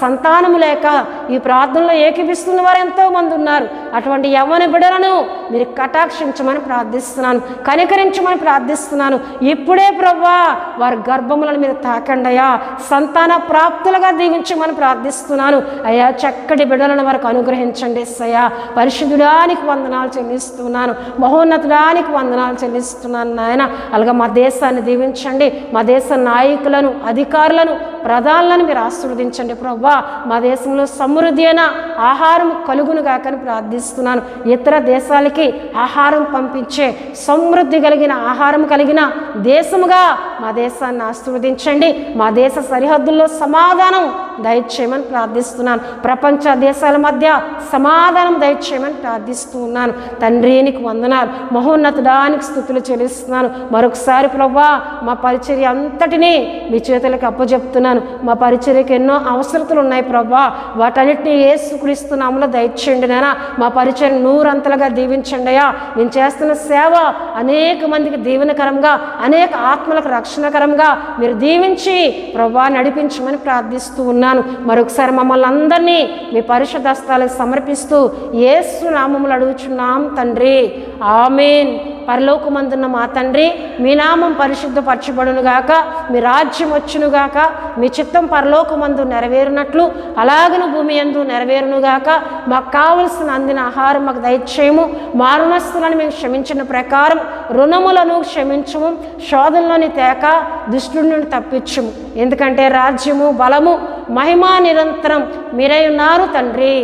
సంతానము లేక ఈ ప్రార్థనలో ఏకీపిస్తున్న వారు ఎంతోమంది ఉన్నారు. అటువంటి యవ్వన బిడ్డలను మీరు కటాక్షించమని ప్రార్థిస్తున్నాను, కనికరించమని ప్రార్థిస్తున్నాను. ఇప్పుడే ప్రభువా వారి గర్భములను మీరు తాకండి అయ్యా. సంతాన ప్రాప్తులుగా దీవించమని ప్రార్థిస్తున్నాను అయ్యా. చక్కటి బిడ్డలను వారికి అనుగ్రహించండి అయ్యా. పరిశుద్ధుడానికి వందనాలు చెల్లిస్తున్నాను, మహోన్నతుడానికి వందనాలు చెల్లిస్తున్నాను నాయన. అలాగే మా దేశాన్ని దీవించండి. మా దేశ నాయకులను, అధికారులను, ప్రధానులను మీరు ఆశీర్వదించండి ప్రభువా. మా దేశంలో సమృద్ధి అయిన ఆహారం కలుగును గాకని ప్రార్థిస్తున్నాను. ఇతర దేశాలకి ఆహారం పంపించే సమృద్ధి కలిగిన ఆహారం కలిగిన దేశముగా మా దేశాన్ని ఆశీర్వదించండి. మా దేశ సరిహద్దుల్లో సమాధానం దయచేయమని ప్రార్థిస్తున్నాను. ప్రపంచ దేశాల మధ్య సమాధానం దయచేయమని ప్రార్థిస్తూ ఉన్నాను. తండ్రి నీకు వందనాలు, మహోన్నతుడానికి స్తుతులు చెల్లిస్తున్నాను. మరొకసారి ప్రభువా మా పరిచర్య అంతటినీ మీ చేతులకు అప్పచెప్తున్నాను. మా పరిచర్యకు ఎన్నో అవసరతలు ఉన్నాయి ప్రభువా. వాటన్నిటినీ యేసుక్రీస్తు నామములో దయచేయండి నాయనా. మా పరిచర్య నూరంతలుగా దీవించండి అయ్యా. నేను చేస్తున్న సేవ అనేక మందికి దీవెనకరంగా, అనేక ఆత్మలకు రక్షణకరంగా మీరు దీవించి ప్రభువా నడిపించమని ప్రార్థిస్తూ ఉన్నాను. మరొకసారి మమ్మల్ని అందరినీ మీ పరిశుద్ధ హస్తాలకు సమర్పిస్తూ యేసు నామములో అడుగుచున్నాం తండ్రి, ఆమేన్. పరలోకమందున్న మా తండ్రి, మీ నామం పరిశుద్ధపరచబడునుగాక, మీ రాజ్యం వచ్చునుగాక, మీ చిత్తం పరలోకమందు నెరవేరునట్లు అలాగను భూమి యందు నెరవేరునుగాక. మాకు కావలసిన అందిన ఆహారం మాకు దయచేయము. మా రుణస్తులను మేము క్షమించిన ప్రకారం రుణములను క్షమించము. శోధనలోని తేక దుష్టుడి నుండి తప్పించుము. ఎందుకంటే రాజ్యము, బలము, మహిమ నిరంతరం మీరై ఉన్నారు తండ్రి,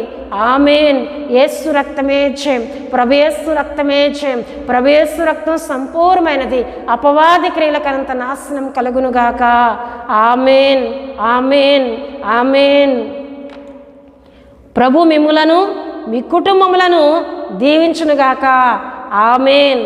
ఆమేన్. యేసు రక్తమే జయం, ప్రభు యేసు రక్తమే జయం. ప్రభు యేసు రక్తం సంపూర్ణమైనది. అపవాది క్రియలకనంత నాశనం కలుగునుగాక. ఆమేన్, ఆమేన్, ఆమేన్. ప్రభు మిమ్ములను, మీ కుటుంబములను దీవించునుగాక. ఆమేన్.